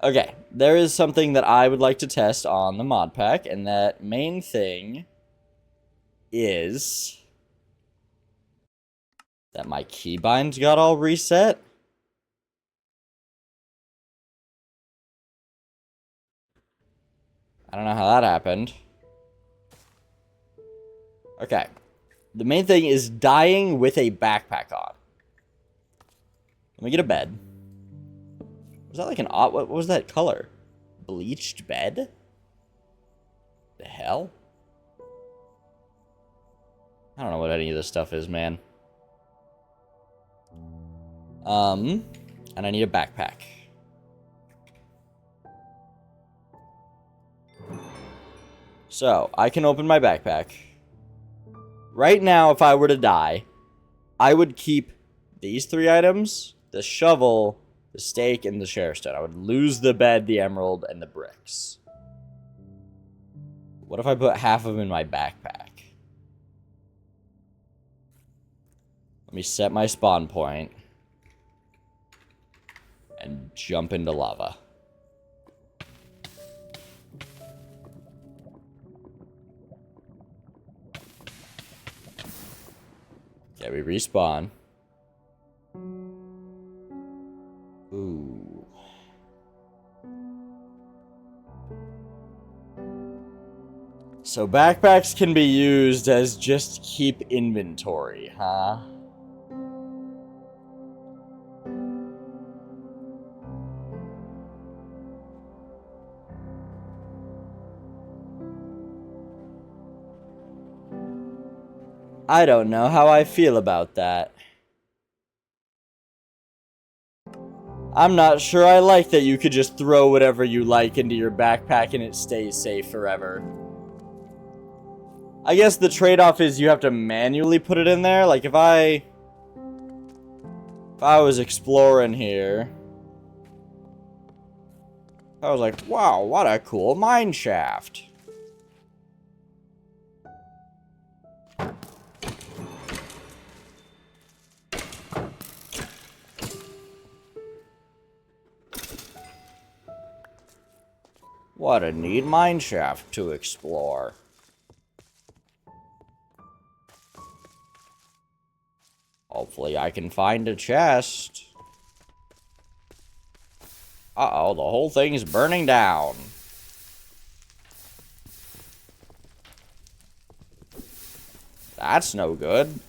Okay, there is something that I would like to test on the mod pack, and that main thing is that my keybinds got all reset. I don't know how that happened. Okay. The main thing is dying with a backpack on. Let me get a bed. Was that like an odd... What was that color? Bleached bed? The hell? I don't know what any of this stuff is, man. And I need a backpack. So, I can open my backpack. Right now, if I were to die, I would keep these 3 items, the shovel, the stake, and the sheriff's stone. I would lose the bed, the emerald, and the bricks. What if I put half of them in my backpack? Let me set my spawn point and jump into lava. Okay, we respawn. Ooh. So backpacks can be used as just keep inventory, huh? I don't know how I feel about that. I'm not sure I like that you could just throw whatever you like into your backpack and it stays safe forever. I guess the trade-off is you have to manually put it in there. Like, if I was exploring here, I was like, wow, what a cool mine shaft. What a neat mine shaft to explore. Hopefully I can find a chest. Uh-oh, the whole thing's burning down. That's no good.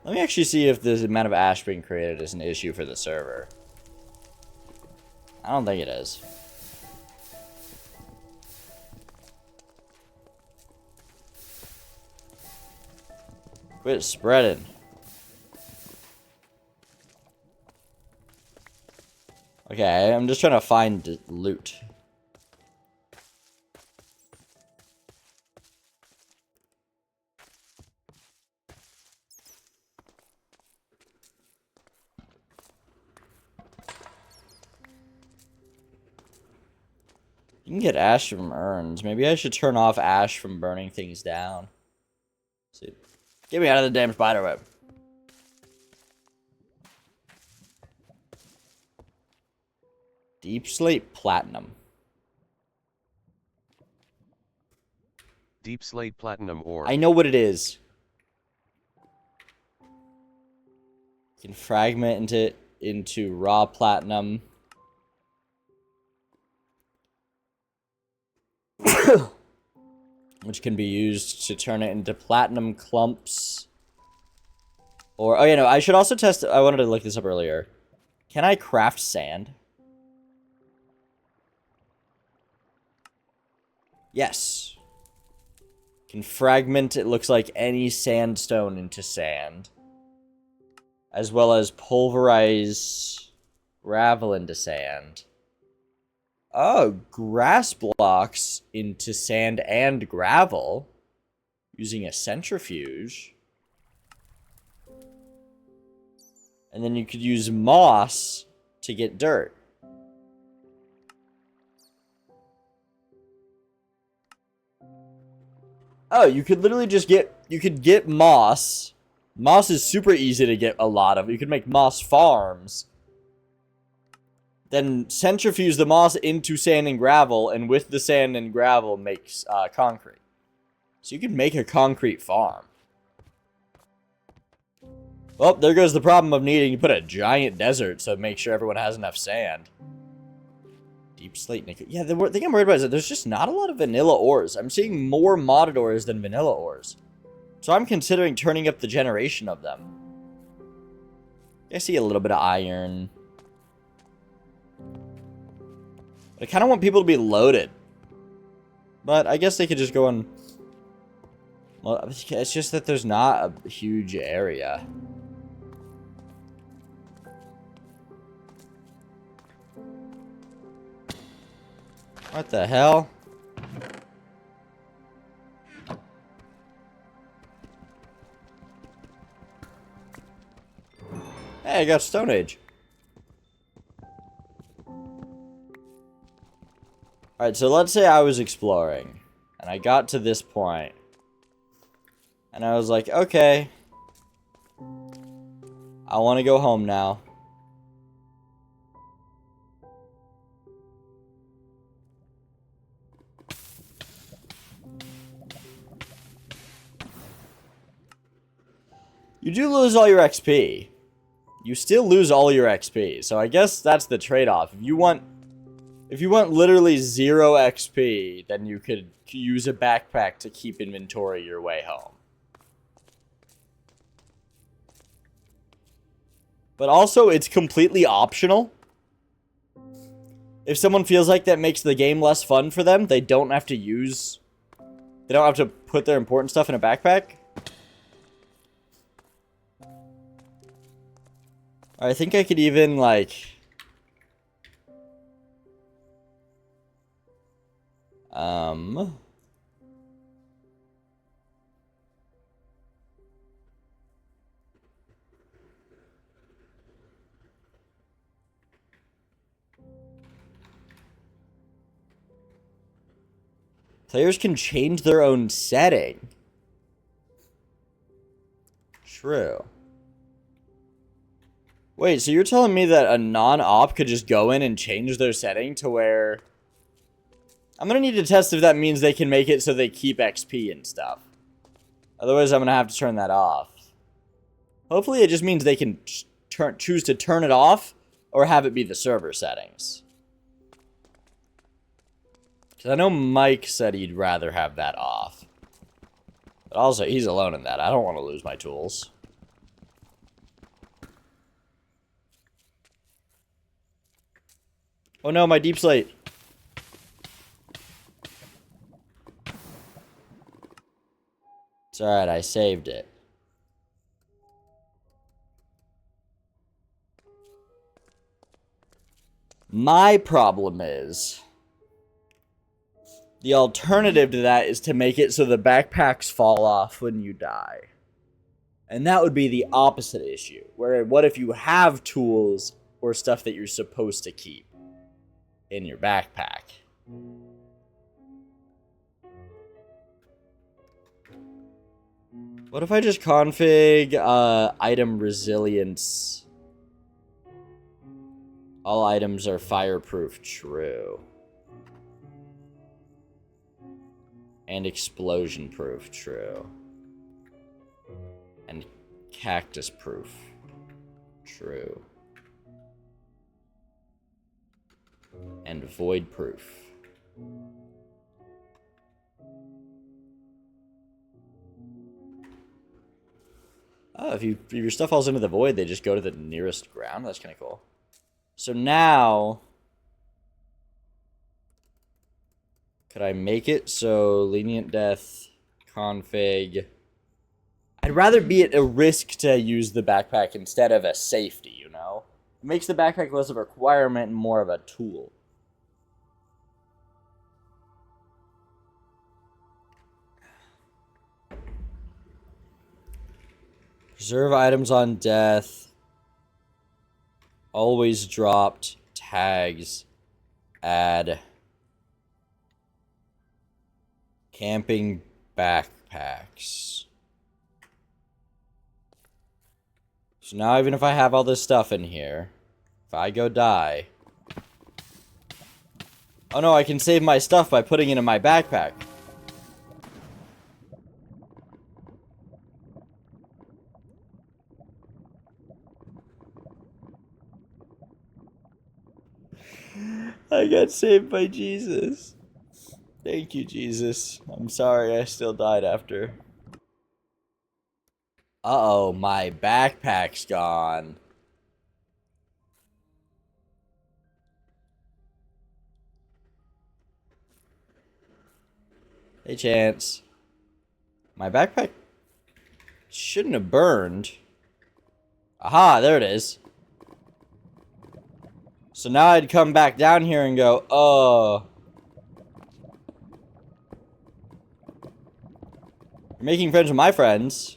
Let me actually see if the amount of ash being created is an issue for the server. I don't think it is. Quit spreading. Okay, I'm just trying to find loot. You can get ash from urns. Maybe I should turn off ash from burning things down. See. Get me out of the damn spiderweb. Deep slate platinum. Deep slate platinum ore. I know what it is. You can fragment into raw platinum. Which can be used to turn it into platinum clumps. Or, oh yeah, no, I should also test, I wanted to look this up earlier. Can I craft sand? Yes. Can fragment, it looks like, any sandstone into sand. As well as pulverize gravel into sand. Oh, grass blocks into sand and gravel. Using a centrifuge. And then you could use moss to get dirt. Oh, you could literally just get, you could get moss, Moss is super easy to get a lot of. You can make moss farms. Then centrifuge the moss into sand and gravel, and with the sand and gravel makes concrete. So you can make a concrete farm. Well, there goes the problem of needing to put a giant desert to make sure everyone has enough sand. Deep slate nickel. Yeah, the thing I'm worried about is that there's just not a lot of vanilla ores. I'm seeing more modded ores than vanilla ores. So I'm considering turning up the generation of them. I see a little bit of iron. I kind of want people to be loaded. But I guess they could just go on... Well, it's just that there's not a huge area. What the hell? Hey, I got Stone Age. Alright, so let's say I was exploring. And I got to this point. And I was like, okay. I want to go home now. You do lose all your XP. You still lose all your XP. So I guess that's the trade-off. If you want literally 0 XP, then you could use a backpack to keep inventory your way home. But also, it's completely optional. If someone feels like that makes the game less fun for them, they don't have to use... They don't have to put their important stuff in a backpack. I think I could even, like... Players can change their own setting. True. Wait, so you're telling me that a non-op could just go in and change their setting to where... I'm gonna need to test if that means they can make it so they keep XP and stuff. Otherwise, I'm gonna have to turn that off. Hopefully, it just means they can choose to turn it off or have it be the server settings. Because I know Mike said he'd rather have that off. But also, he's alone in that. I don't want to lose my tools. Oh no, my deep slate. It's alright, I saved it. My problem is... The alternative to that is to make it so the backpacks fall off when you die. And that would be the opposite issue. Where, what if you have tools or stuff that you're supposed to keep in your backpack? What if I just config item resilience? All items are fireproof, true. And explosion proof, true. And cactus proof, true. And void proof. Oh, if your stuff falls into the void, they just go to the nearest ground? That's kind of cool. So now... Could I make it so lenient death, config... I'd rather be at a risk to use the backpack instead of a safety, you know? It makes the backpack less of a requirement and more of a tool. Preserve items on death. Always dropped. Tags. Add. Camping backpacks. So now even if I have all this stuff in here, if I go die... Oh no, I can save my stuff by putting it in my backpack. I got saved by Jesus. Thank you, Jesus. I'm sorry I still died after. Uh-oh, my backpack's gone. Hey, Chance. My backpack shouldn't have burned. Aha, there it is. So now I'd come back down here and go, oh. You're making friends with my friends.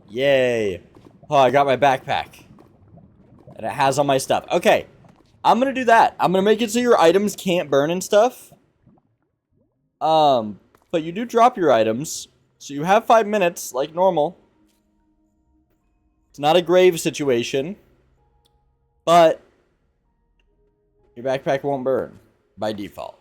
Yay. Oh, I got my backpack. And it has all my stuff. Okay, I'm gonna do that. I'm gonna make it so your items can't burn and stuff. But you do drop your items. So you have 5 minutes, like normal. It's not a grave situation. But your backpack won't burn by default.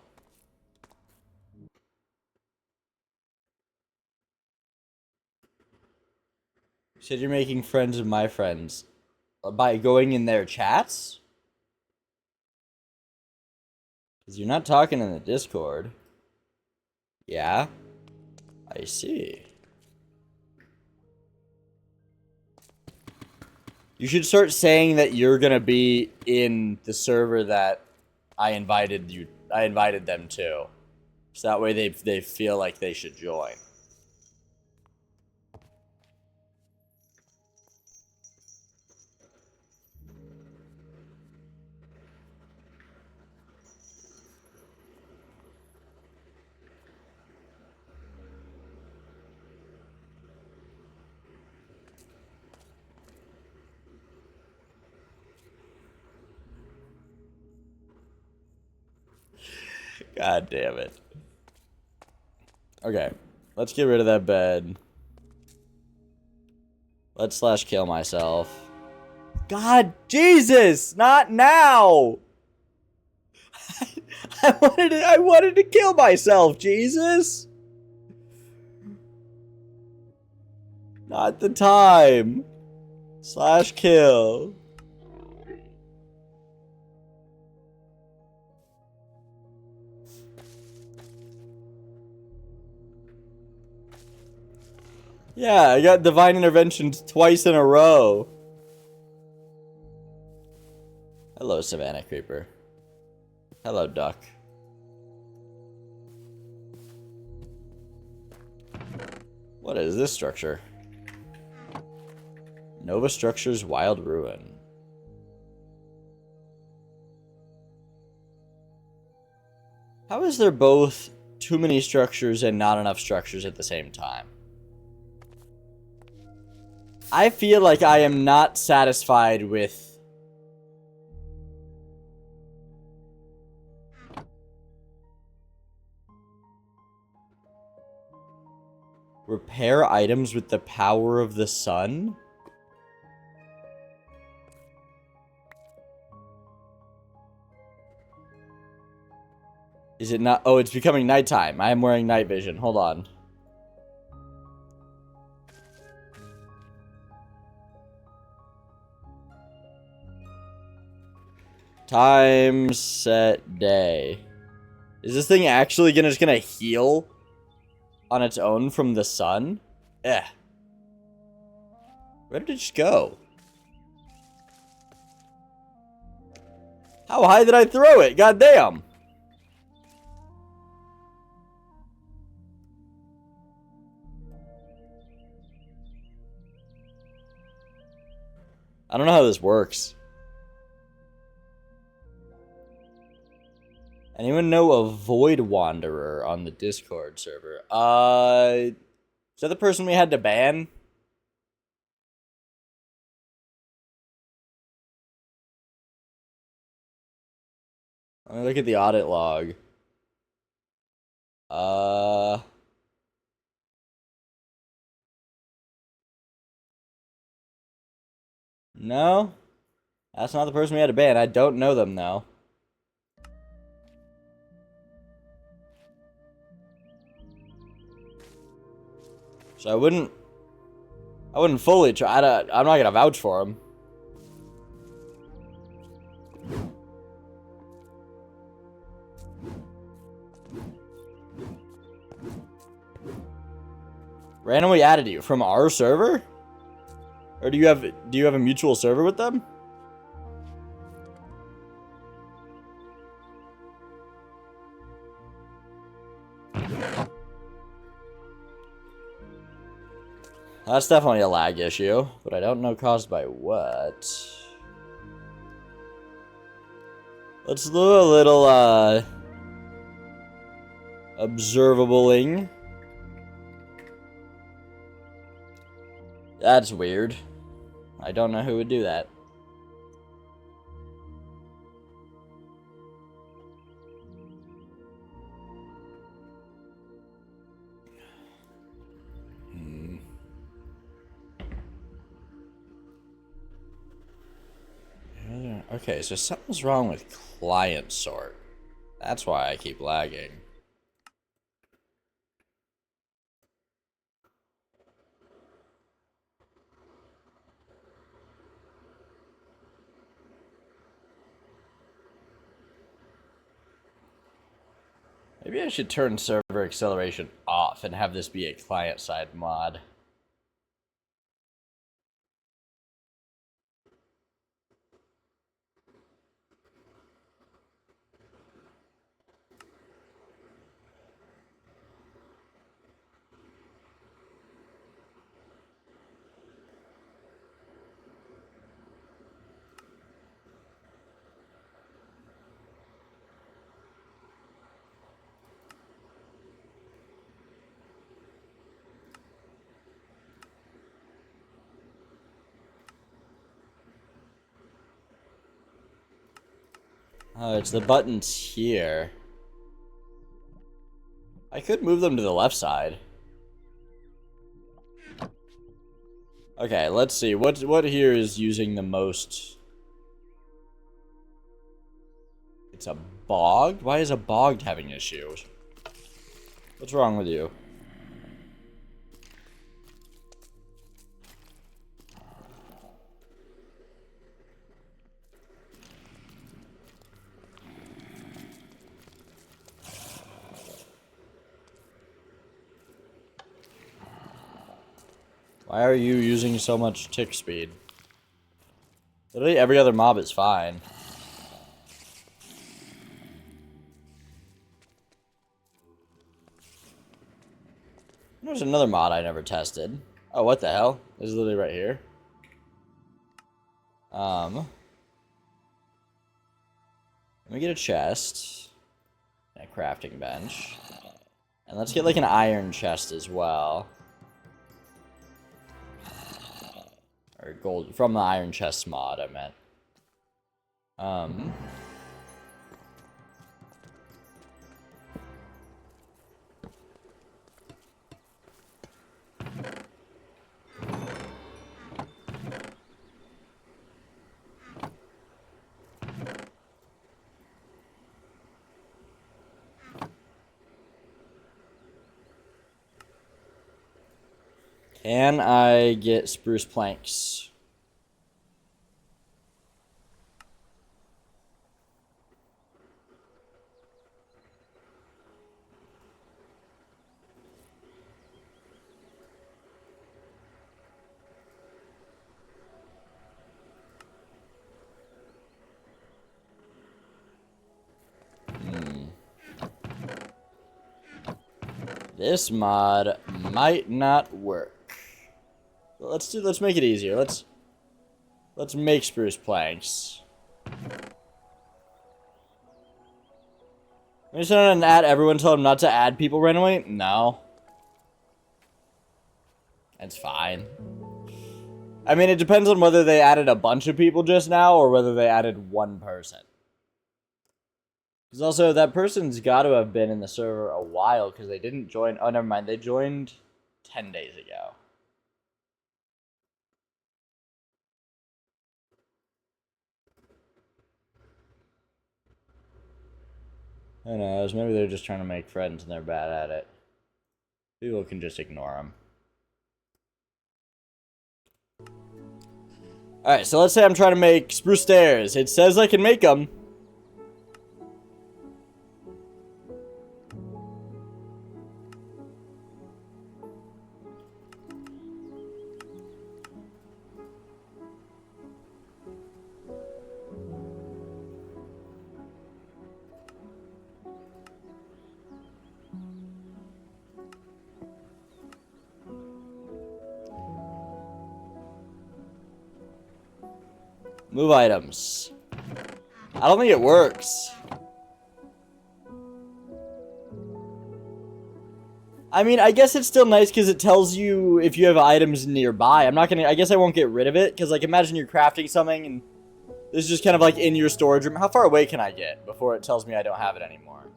You said you're making friends with my friends. By going in their chats? Because you're not talking in the Discord. Yeah? I see. You should start saying that you're gonna be in the server that I invited them to. So that way they feel like they should join. God damn it. Okay. Let's get rid of that bed. Let's slash kill myself. God, Jesus! Not now! I wanted to kill myself, Jesus! Not the time. Slash kill. Yeah, I got divine interventions twice in a row. Hello, Savannah Creeper. Hello, Duck. What is this structure? Nova Structures Wild Ruin. How is there both too many structures and not enough structures at the same time? I feel like I am not satisfied with... Repair items with the power of the sun? Is it not? Oh, it's becoming nighttime. I am wearing night vision. Hold on. Time set day. Is this thing actually just gonna heal on its own from the sun? Eh. Where did it just go? How high did I throw it? God damn. I don't know how this works. Anyone know a Void Wanderer on the Discord server? Is that the person we had to ban? Let me look at the audit log. No, that's not the person we had to ban. I don't know them though. So I wouldn't fully try to. I'm not gonna vouch for him. Randomly added you from our server, or do you have a mutual server with them? That's definitely a lag issue, but I don't know caused by what. Let's do a little observabling. That's weird. I don't know who would do that. Okay, so something's wrong with client sort. That's why I keep lagging. Maybe I should turn server acceleration off and have this be a client-side mod. Oh, it's the buttons here. I could move them to the left side. Okay, let's see. What here is using the most? It's a bogged? Why is a bogged having issues? What's wrong with you? Why are you using so much tick speed? Literally every other mob is fine. There's another mod I never tested. Oh, what the hell? This is literally right here. Let me get a chest. And a crafting bench. And let's get like an iron chest as well. Or gold, from the iron chest mod, I meant. Can I get spruce planks? This mod might not work. Let's make it easier. Let's make spruce planks. Are you trying to add everyone, tell them not to add people randomly? No. It's fine. I mean, it depends on whether they added a bunch of people just now or whether they added one person. Because also, that person's got to have been in the server a while because they didn't join. Oh, never mind. They joined 10 days ago. Who knows? Maybe they're just trying to make friends and they're bad at it. People can just ignore them. Alright, so let's say I'm trying to make spruce stairs. It says I can make them. Move items. I don't think it works. I mean, I guess it's still nice because it tells you if you have items nearby. I'm not gonna, I guess I won't get rid of it because, like, imagine you're crafting something and this is just kind of like in your storage room. How far away can I get before it tells me I don't have it anymore?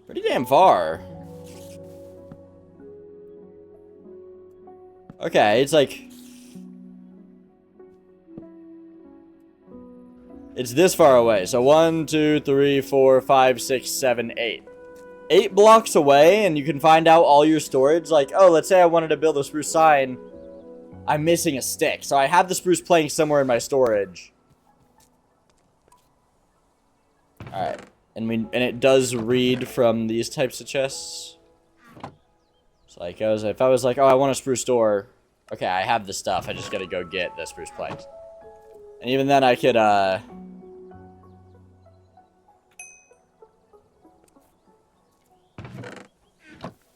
Pretty damn far. Okay, it's like... It's this far away. So 1, 2, 3, 4, 5, 6, 7, 8. 8 blocks away, and you can find out all your storage. Like, oh, let's say I wanted to build a spruce sign. I'm missing a stick. So I have the spruce plank somewhere in my storage. Alright. And it does read from these types of chests. So like, if I was like, oh, I want a spruce door. Okay, I have the stuff. I just gotta go get the spruce planks. And even then I could,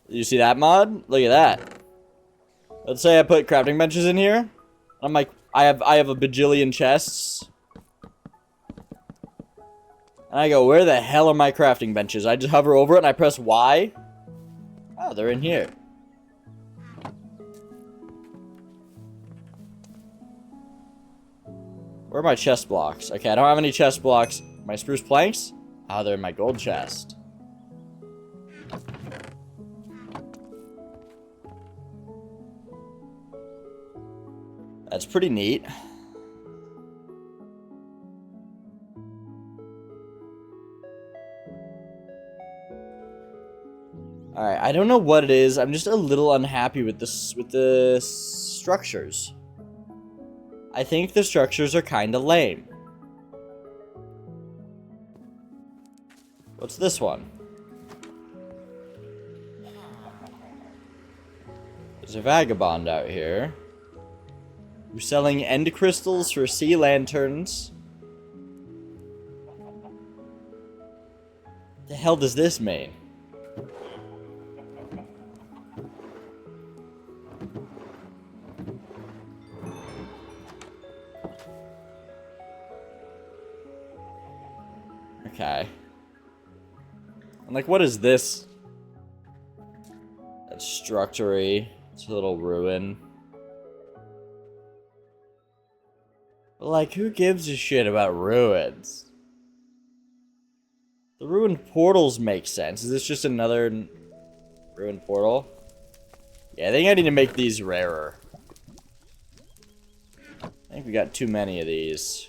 You see that mod? Look at that. Let's say I put crafting benches in here. I'm like, I have a bajillion chests. And I go, where the hell are my crafting benches? I just hover over it and I press Y. Oh, they're in here. Where are my chest blocks? Okay, I don't have any chest blocks. My spruce planks? Oh, they're in my gold chest. That's pretty neat. Alright, I don't know what it is. I'm just a little unhappy with this, with the structures. I think the structures are kind of lame. What's this one? There's a vagabond out here. Who's selling end crystals for sea lanterns. The hell does this mean? Okay. I'm like, what is this? That's structure-y. It's a little ruin. But like, who gives a shit about ruins? The ruined portals make sense. Is this just another ruined portal? Yeah, I think I need to make these rarer. I think we got too many of these.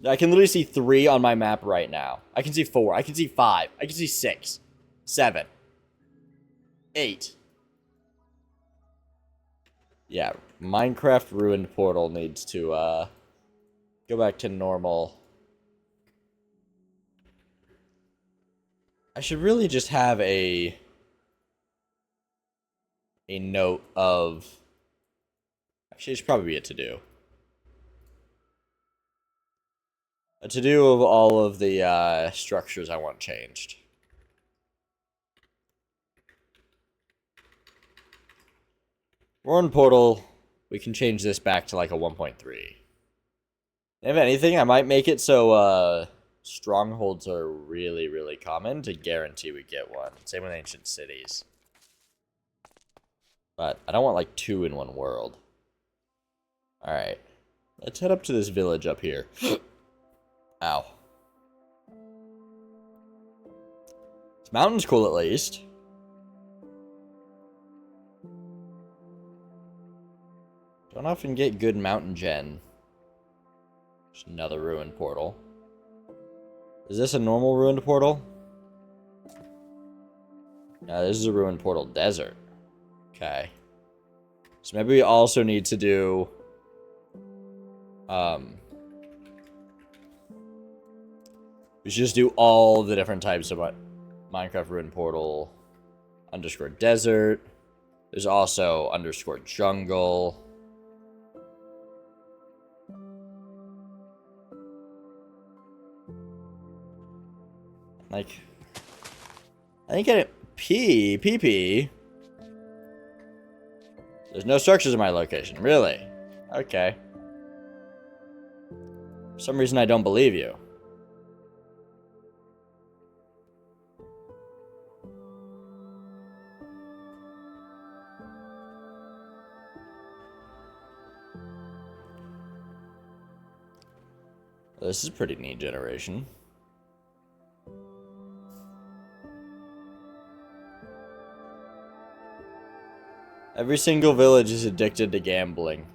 I can literally see 3 on my map right now. I can see 4. I can see 5. I can see 6. 7. 8. Yeah, Minecraft Ruined Portal needs to, go back to normal. I should really just have a note of... Actually, it should probably be a to-do. A to-do of all of the, structures I want changed. Ruined Portal, we can change this back to like a 1.3. If anything, I might make it so, strongholds are really, really common to guarantee we get one. Same with ancient cities. But I don't want like 2 in one world. Alright. Let's head up to this village up here. Ow. This mountain's cool at least. Don't often get good mountain gen. Just another ruined portal. Is this a normal ruined portal? No, this is a ruined portal desert. Okay. So maybe we also need to do... we should just do all the different types of Minecraft ruined portal. Underscore desert. There's also underscore jungle. Like, I think I PP. There's no structures in my location, really? Okay. For some reason I don't believe you. This is a pretty neat generation. Every single village is addicted to gambling.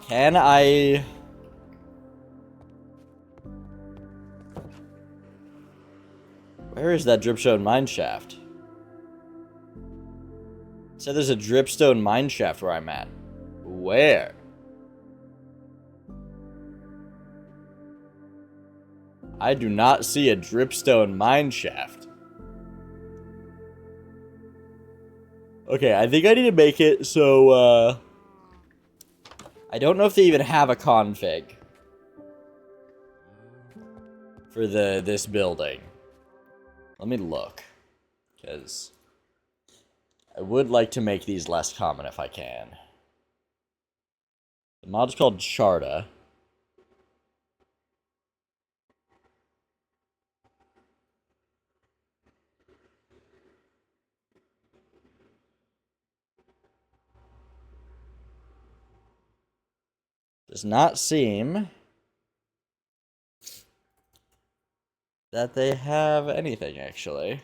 Can I... Where is that dripstone mine shaft? It said there's a dripstone mine shaft where I'm at. Where? I do not see a dripstone mine shaft. Okay, I think I need to make it so, I don't know if they even have a config for this building. Let me look, because I would like to make these less common if I can. The mod's called Charta. Does not seem that they have anything, actually.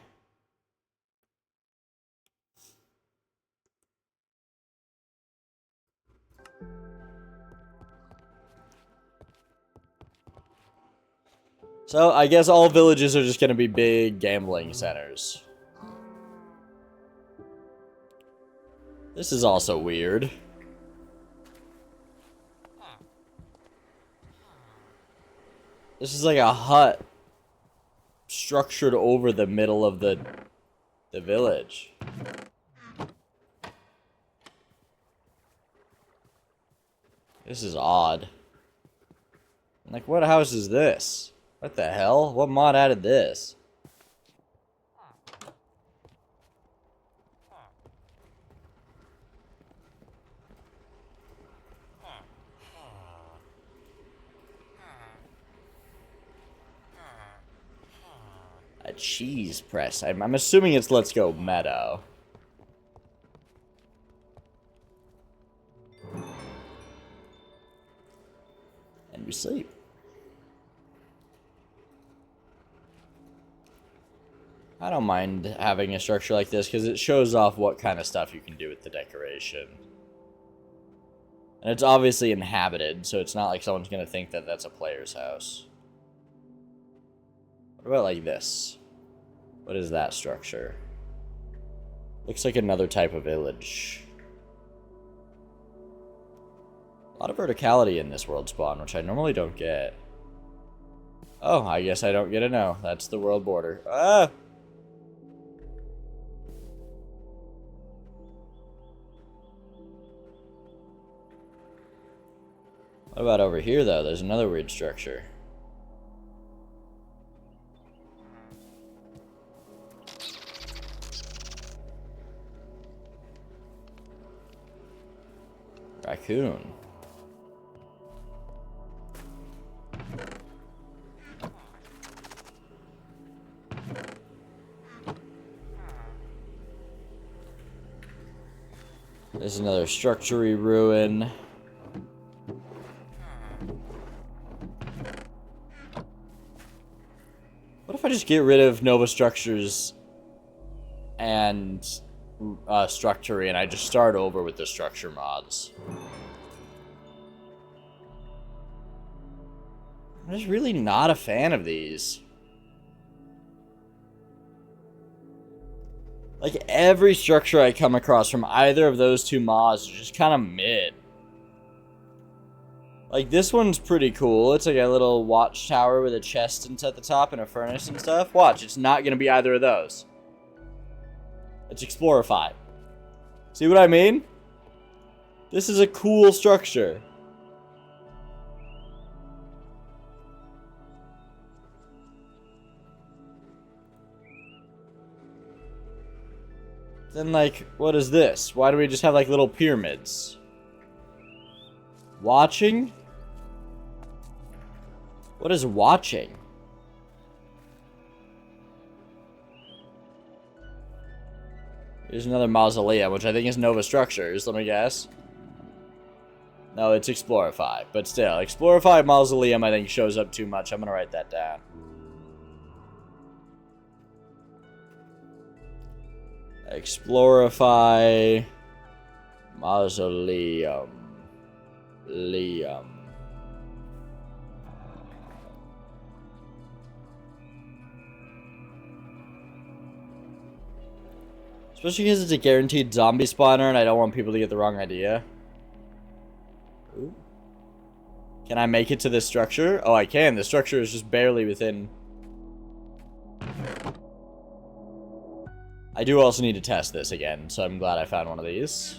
So, I guess all villages are just going to be big gambling centers. This is also weird. This is like a hut structured over the middle of the village. This is odd. Like, what house is this? What the hell? What mod added this? A cheese press. I'm assuming it's Let's Go Meadow. And we sleep. I don't mind having a structure like this because it shows off what kind of stuff you can do with the decoration. And it's obviously inhabited, so it's not like someone's going to think that that's a player's house. What about like this? What is that structure? Looks like another type of village. A lot of verticality in this world spawn, which I normally don't get. Oh, I guess I don't get to know. That's the world border. Ah! What about over here, though? There's another weird structure. Raccoon. There's another structure-y ruin. What if I just get rid of Nova structures and structure and I just start over with the structure mods. I'm just really not a fan of these. Like, every structure I come across from either of those two mods is just kind of mid. Like, this one's pretty cool. It's like a little watchtower with a chest at the top and a furnace and stuff. Watch, it's not going to be either of those. It's Explorify. See what I mean? This is a cool structure. Then, like, what is this? Why do we just have, like, little pyramids? Watching? What is watching? Here's another mausoleum, which I think is Nova Structures, let me guess. No, it's Explorify. But still, Explorify Mausoleum I think shows up too much. I'm gonna write that down. Explorify Mausoleum. Especially because it's a guaranteed zombie spawner and I don't want people to get the wrong idea. Ooh. Can I make it to this structure? Oh, I can. The structure is just barely within. I do also need to test this again, so I'm glad I found one of these.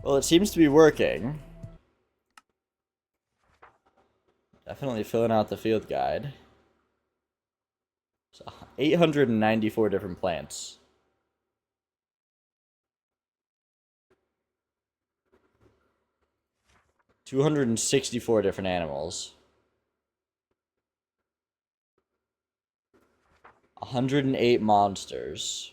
Well, it seems to be working. Definitely filling out the field guide. So 894 different plants. $264 different animals. 108 monsters.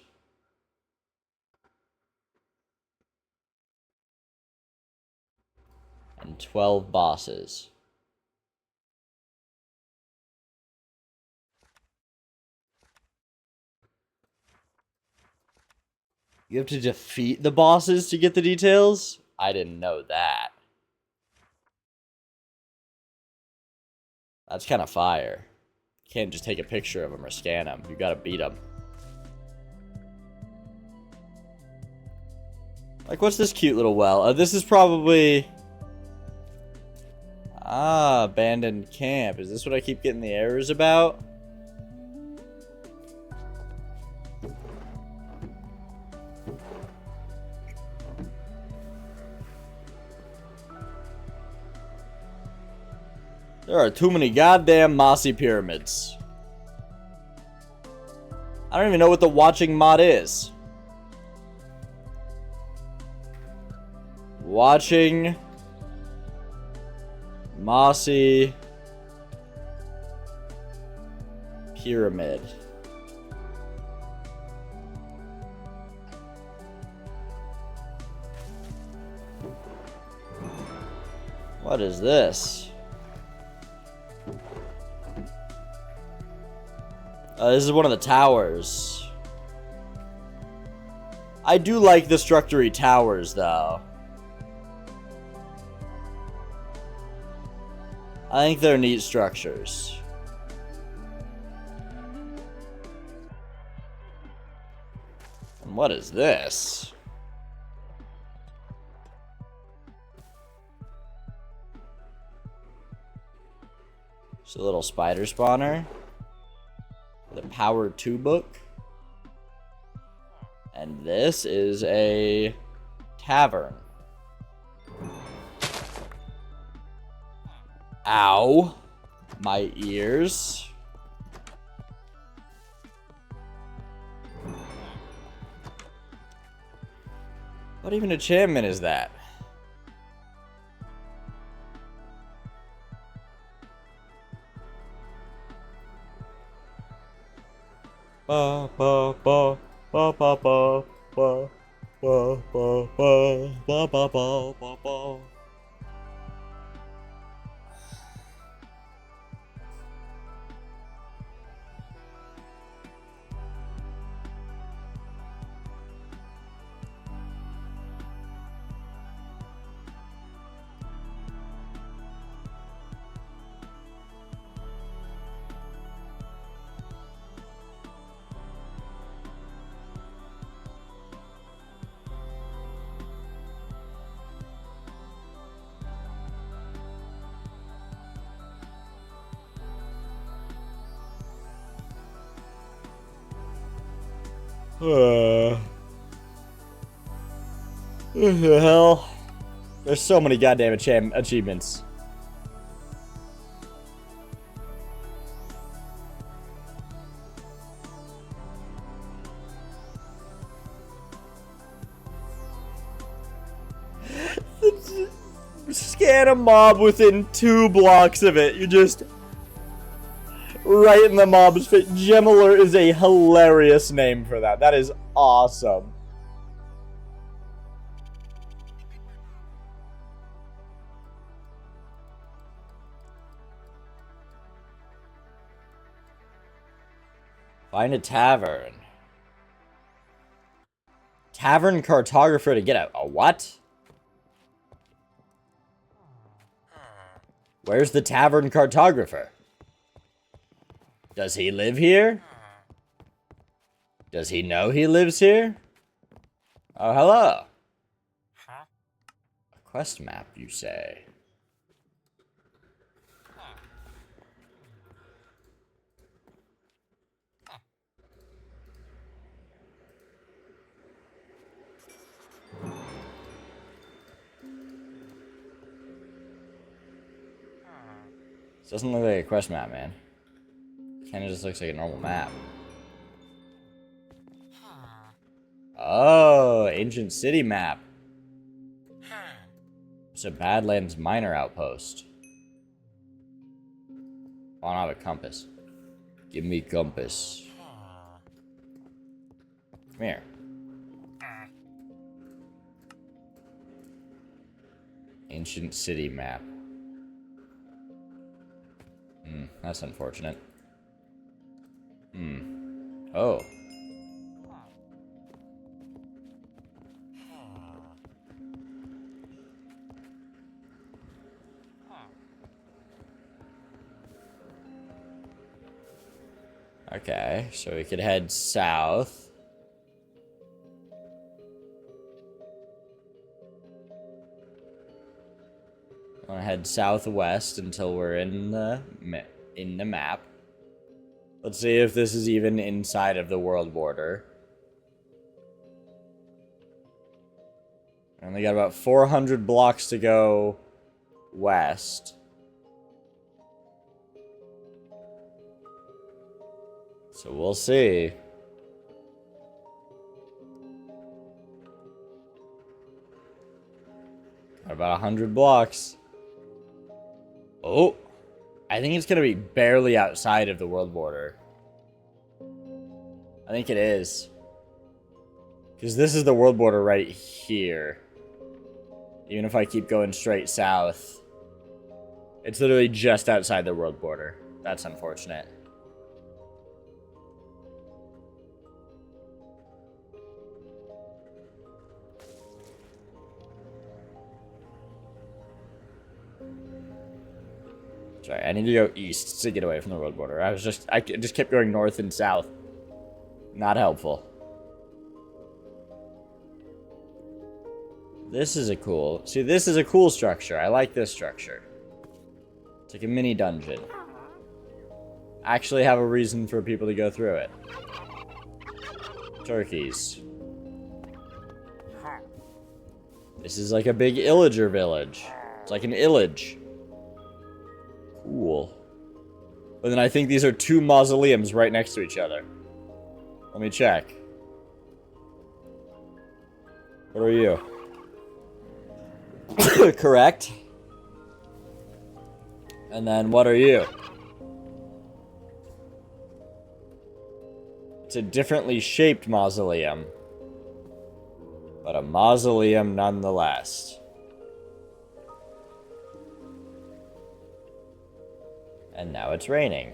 And 12 bosses. You have to defeat the bosses to get the details? I didn't know that. That's kind of fire. You can't just take a picture of them or scan them. You gotta beat them. Like, what's this cute little well? This is probably... Ah, abandoned camp. Is this what I keep getting the errors about? There are too many goddamn mossy pyramids. I don't even know what the watching mod is. Watching mossy pyramid. What is this? This is one of the towers. I do like the structure-y towers, though. I think they're neat structures. And what is this? It's a little spider spawner. The Power 2 book. And this is a tavern. Ow. My ears. What even enchantment is that? Ba ba ba ba ba ba ba ba ba ba ba ba ba ba. What the hell? There's so many goddamn achievements. Scan a mob within 2 blocks of it. You just right in the mob's face. Gemeler is a hilarious name for that. That is awesome. Find a tavern. Tavern cartographer to get a what? Where's the tavern cartographer? Does he live here? Does he know he lives here? Oh, hello. A quest map, you say? This doesn't look like a quest map, man. Kinda just looks like a normal map. Oh, ancient city map. It's a Badlands miner outpost. Oh, I don't have a compass. Give me compass. Come here. Ancient city map. That's unfortunate. Oh. Okay, so we could head south. I want to head southwest until we're in the map. Let's see if this is even inside of the world border. I only got about 400 blocks to go west. So we'll see. Got about 100 blocks. Oh, I think it's gonna be barely outside of the world border. I think it is. Because this is the world border right here. Even if I keep going straight south. It's literally just outside the world border. That's unfortunate. Sorry, I need to go east to get away from the world border. I just kept going north and south. Not helpful. This is a cool... See, this is a cool structure. I like this structure. It's like a mini dungeon. Actually have a reason for people to go through it. Turkeys. This is like a big illager village. It's like an illage. Cool. But then I think these are two mausoleums right next to each other. Let me check. What are you? Correct. And then what are you? It's a differently shaped mausoleum. But a mausoleum nonetheless. And now it's raining.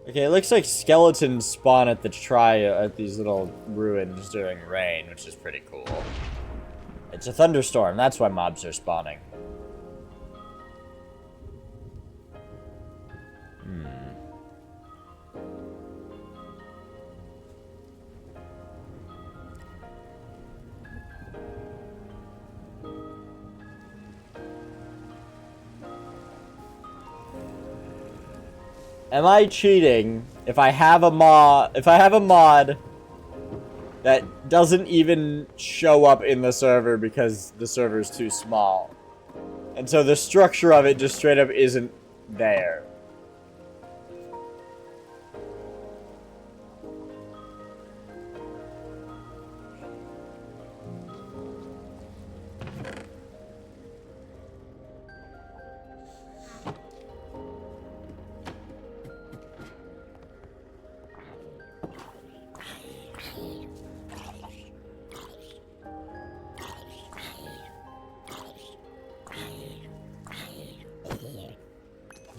Okay, it looks like skeletons spawn at these little ruins during rain, which is pretty cool. It's a thunderstorm, that's why mobs are spawning. Am I cheating if I have a mod that doesn't even show up in the server because the server's too small? And so the structure of it just straight up isn't there.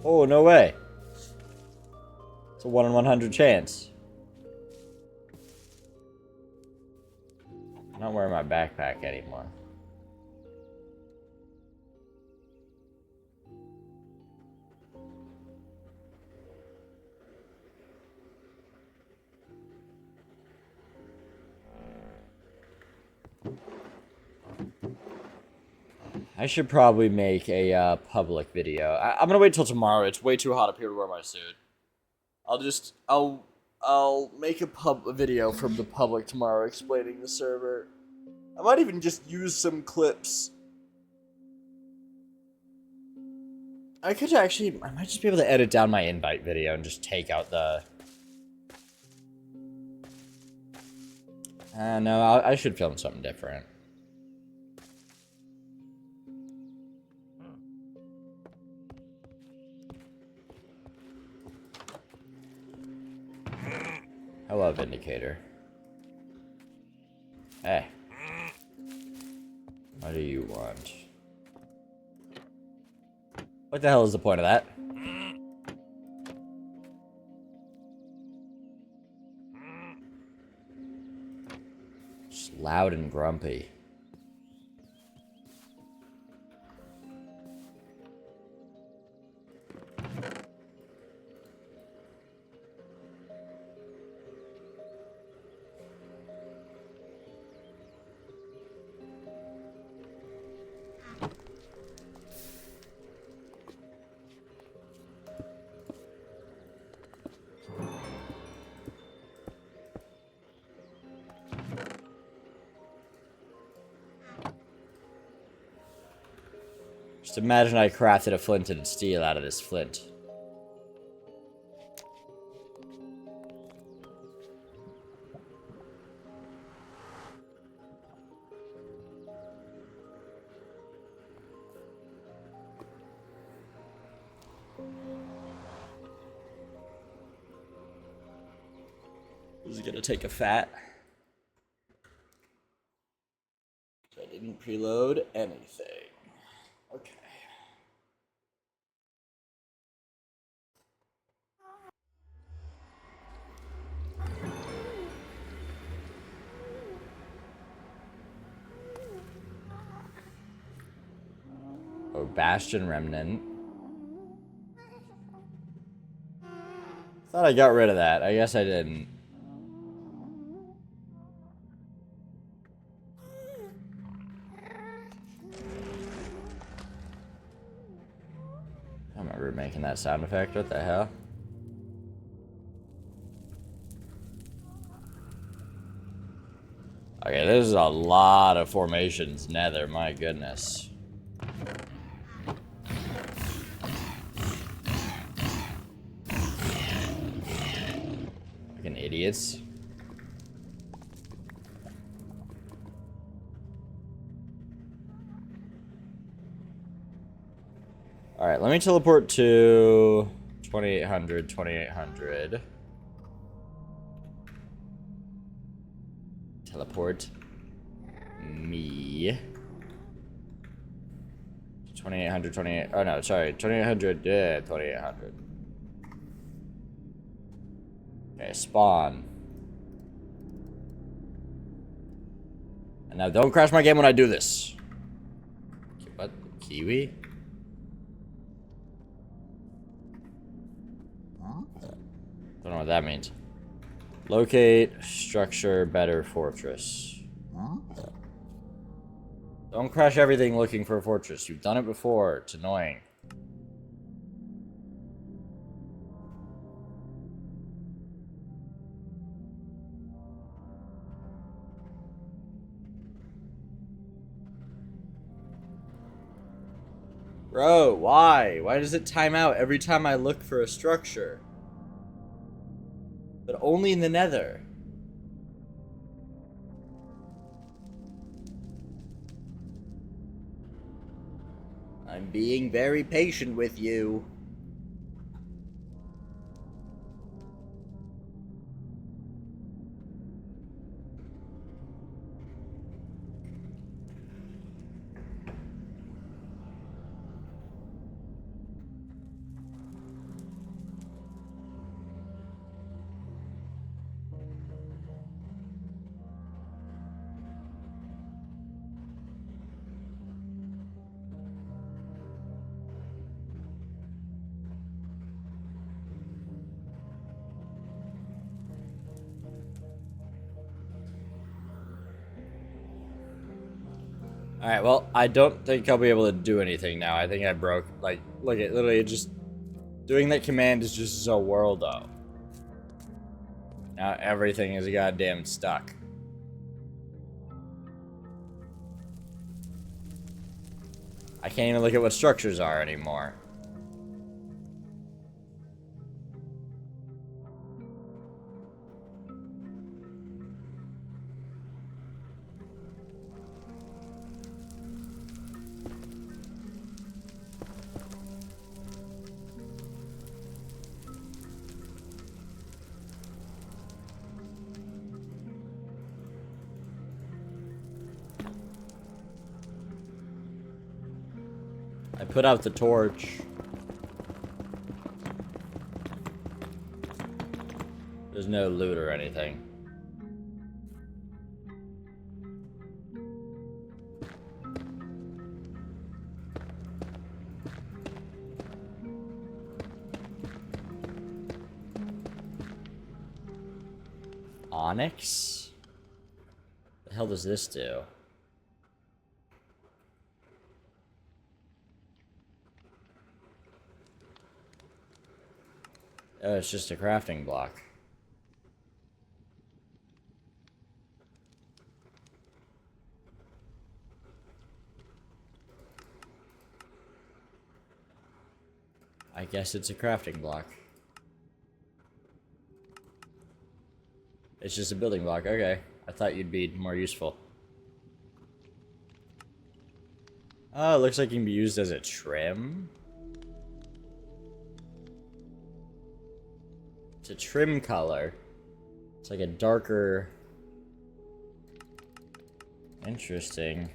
Oh, no way. It's a 1 in 100 chance. I'm not wearing my backpack anymore. I should probably make a public video. I'm gonna wait till tomorrow. It's way too hot up here to wear my suit. I'll make a video from the public tomorrow explaining the server. I might even just use some clips. I might just be able to edit down my invite video and just take out the... no, I should film something different. Hello, Vindicator. Hey. What do you want? What the hell is the point of that? Just loud and grumpy. Just imagine I crafted a flint and steel out of this flint. Is it gonna take a fat? I didn't preload anything. Okay. Oh, Bastion Remnant. Thought I got rid of that. I guess I didn't. I don't remember making that sound effect. What the hell? Okay, this is a lot of formations nether. My goodness. Fucking idiots. Alright, let me teleport to 2800, 2800. Teleport me. 2800, 28. Oh no, sorry. 2800, yeah, 2800. Okay, spawn. And now don't crash my game when I do this. What? Kiwi? Don't know what that means. Locate, structure, better fortress. Don't crash everything looking for a fortress. You've done it before. It's annoying. Bro, why? Why does it time out every time I look for a structure? But only in the nether. I'm being very patient with you. Alright, well, I don't think I'll be able to do anything now. I think I broke, like, look at, literally just, doing that command is just so worldo. Now everything is goddamn stuck. I can't even look at what structures are anymore. I put out the torch. There's no loot or anything. Onyx? What the hell does this do? Oh, it's just a crafting block. I guess it's a crafting block. It's just a building block, okay. I thought you'd be more useful. Oh, it looks like it can be used as a trim. It's a trim color. It's like a darker... Interesting.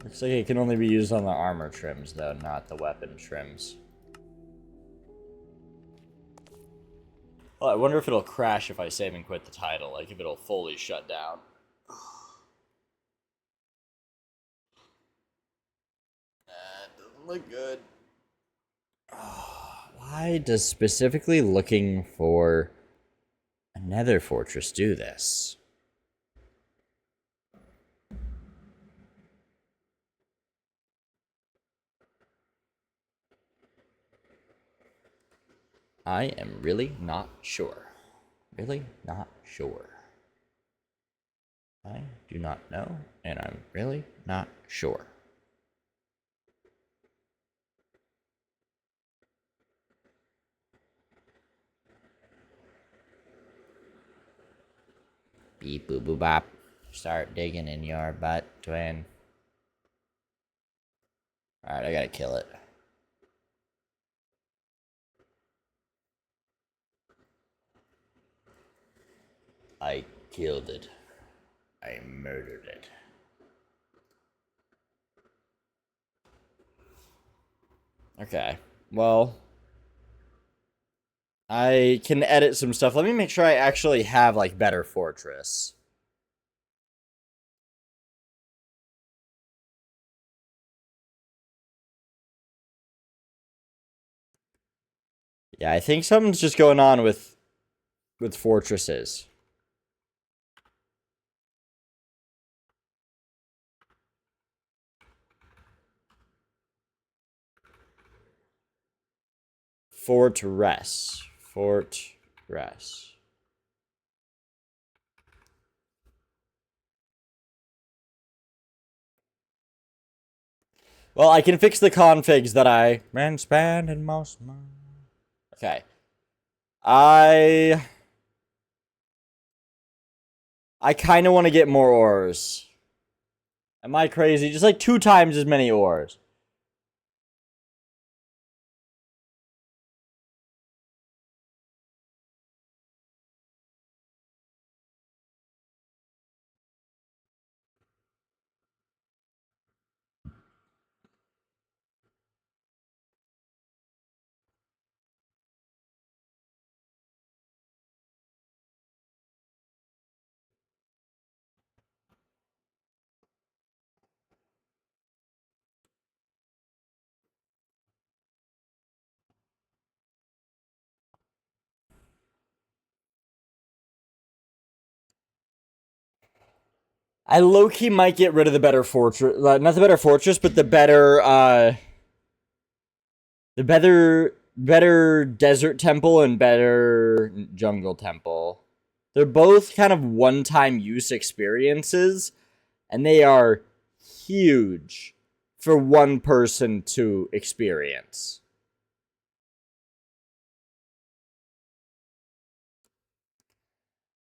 Looks like it can only be used on the armor trims, though, not the weapon trims. Well, I wonder if it'll crash if I save and quit the title, like if it'll fully shut down. Doesn't look good. Why does specifically looking for a nether fortress do this? I am really not sure. Really not sure. I do not know, and I'm really not sure. Beep boop boop bop. Start digging in your butt, twin. Alright, I gotta kill it. I killed it. I murdered it. Okay, well, I can edit some stuff. Let me make sure I actually have, like, better fortress. Yeah, I think something's just going on with fortresses. Fortress. Fortress. Well, I can fix the configs that I ran span and mouse. Okay. I kind of want to get more ores. Am I crazy? Just like 2 times as many ores. I low-key might get rid of the better fortress. Not the better fortress, but the better desert temple and better jungle temple. They're both kind of one-time use experiences, and they are huge for one person to experience.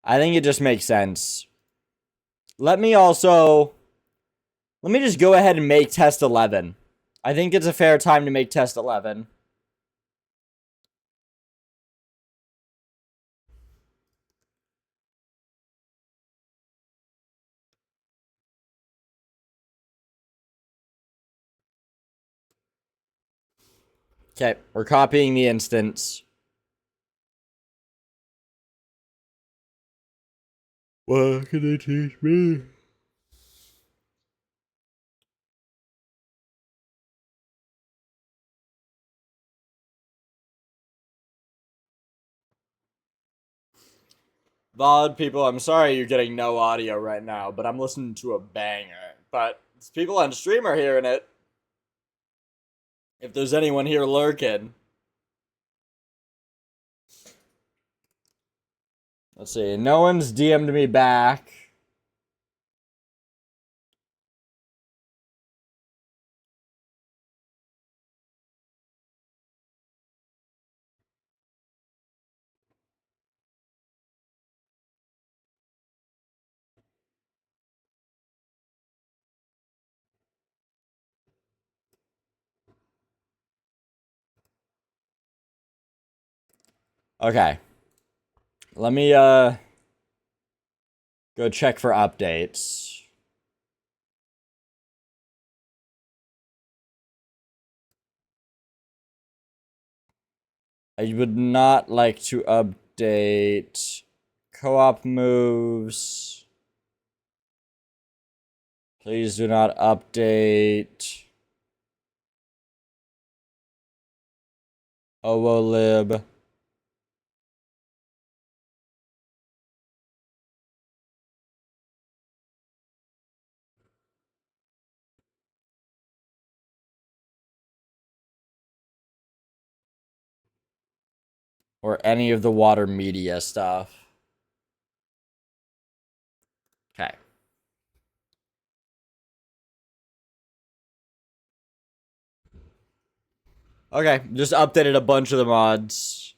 I think it just makes sense. Let me just go ahead and make test 11. I think it's a fair time to make test 11. Okay, we're copying the instance. What can they teach me? VOD people, I'm sorry you're getting no audio right now, but I'm listening to a banger. But people on stream are hearing it. If there's anyone here lurking. Let's see, no one's DM'd me back. Okay. Let me, go check for updates. I would not like to update co-op moves. Please do not update OOLib. Or any of the water media stuff. Okay. Okay, just updated a bunch of the mods.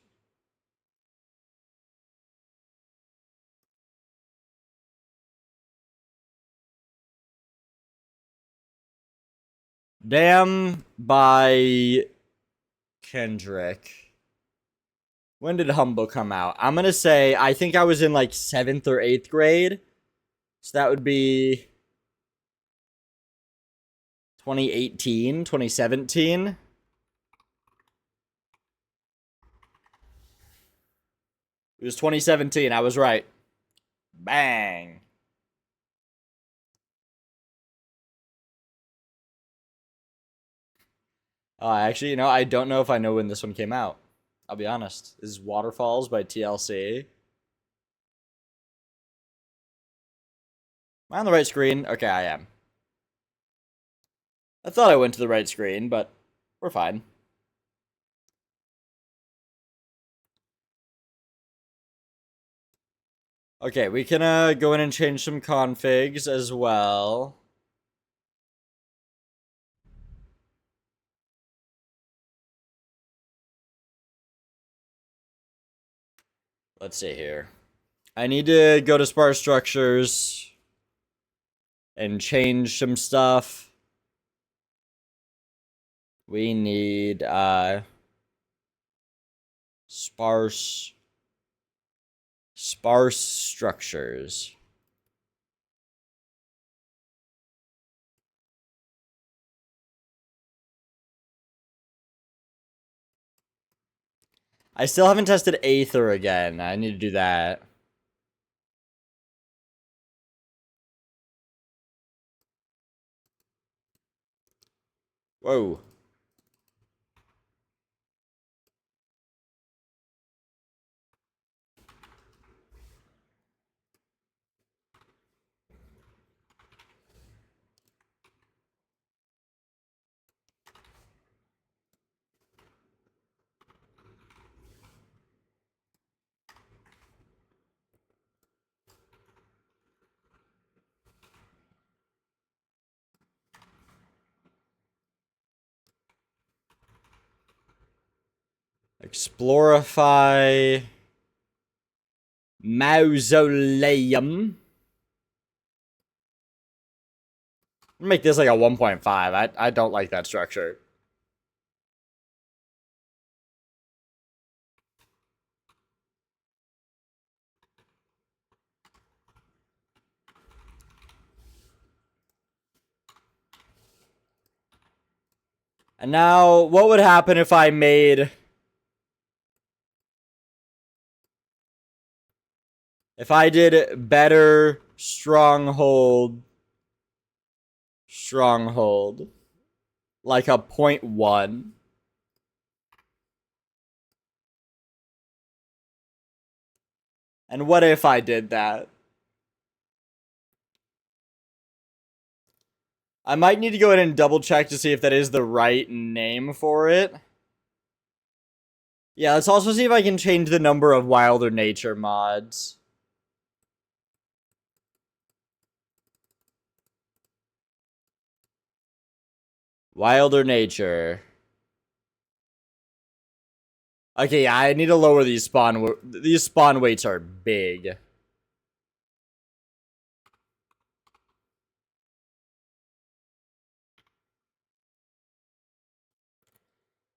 Damn by Kendrick. When did Humble come out? I'm gonna say, I think I was in like 7th or 8th grade. So that would be 2018, 2017. It was 2017. I was right. Bang. Actually, I don't know if I know when this one came out. I'll be honest. This is Waterfalls by TLC. Am I on the right screen? Okay, I am. I thought I went to the right screen, but we're fine. Okay, we can go in and change some configs as well. Let's see here. I need to go to sparse structures and change some stuff. We need sparse structures. I still haven't tested Aether again. I need to do that. Whoa. Explorify Mausoleum. Make this like a 1.5. I don't like that structure. And now, what would happen if I made... If I did better stronghold... Like a 0.1. And what if I did that? I might need to go ahead and double check to see if that is the right name for it. Yeah, let's also see if I can change the number of Wilder Nature mods. Wilder Nature. Okay, yeah, I need to lower these spawn. These spawn weights are big.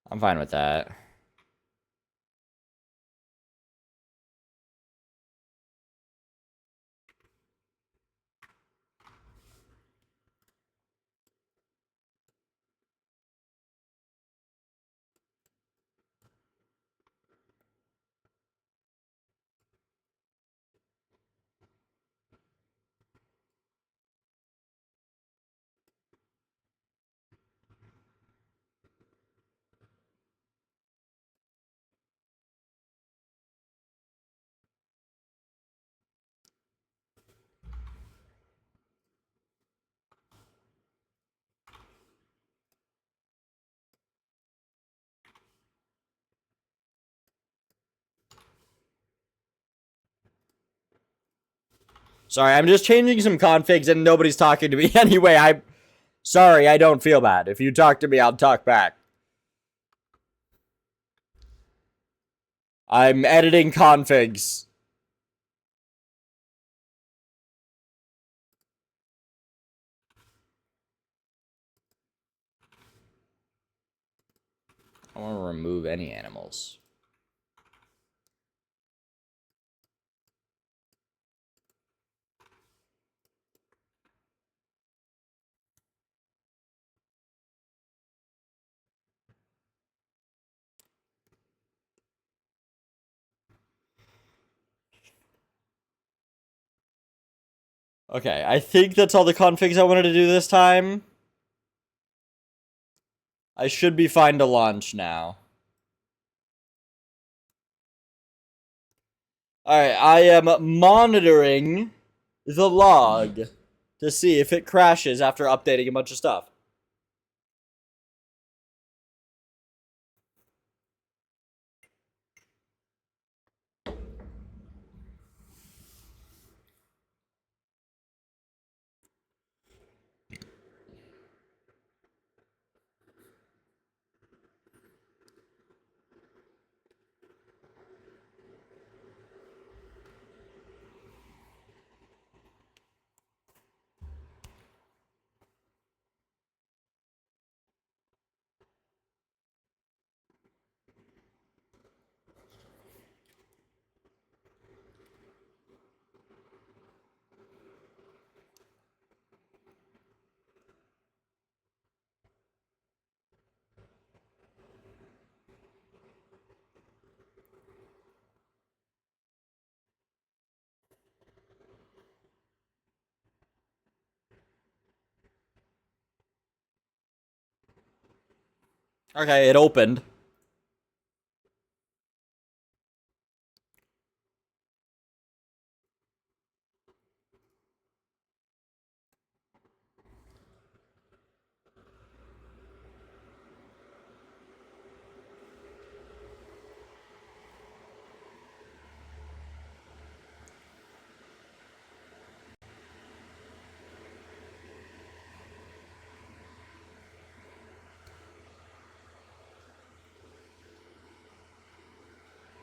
I'm fine with that. Sorry, I'm just changing some configs and nobody's talking to me anyway. Sorry, I don't feel bad. If you talk to me, I'll talk back. I'm editing configs. I don't want to remove any animals. Okay, I think that's all the configs I wanted to do this time. I should be fine to launch now. Alright, I am monitoring the log to see if it crashes after updating a bunch of stuff. Okay, it opened.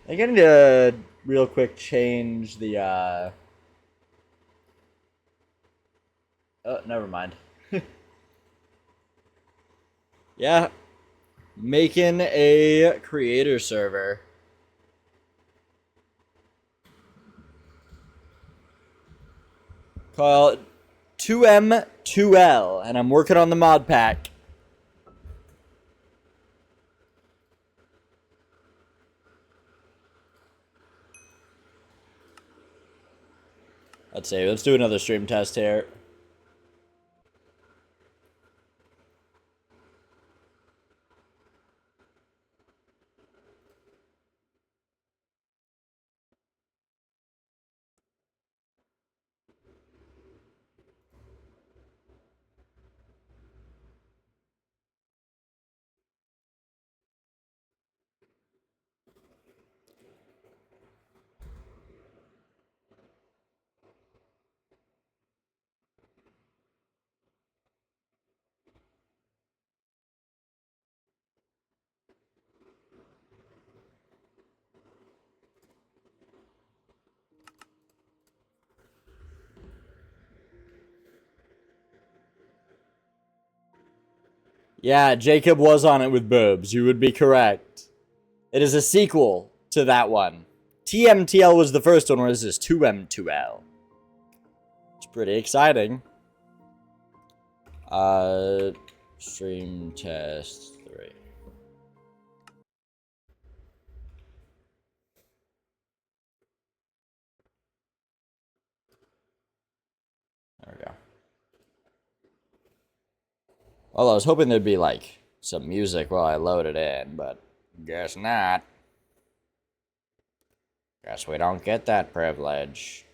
I need to real quick change the oh, never mind. Yeah. Making a creator server. Call it 2M2L, and I'm working on the mod pack. Let's see. Let's do another stream test here. Yeah, Jacob was on it with boobs. You would be correct. It is a sequel to that one. TMTL was the first one, whereas this is 2M2L. It's pretty exciting. Stream test 3. There we go. Well, I was hoping there'd be, like, some music while I load it in, but guess not. Guess we don't get that privilege.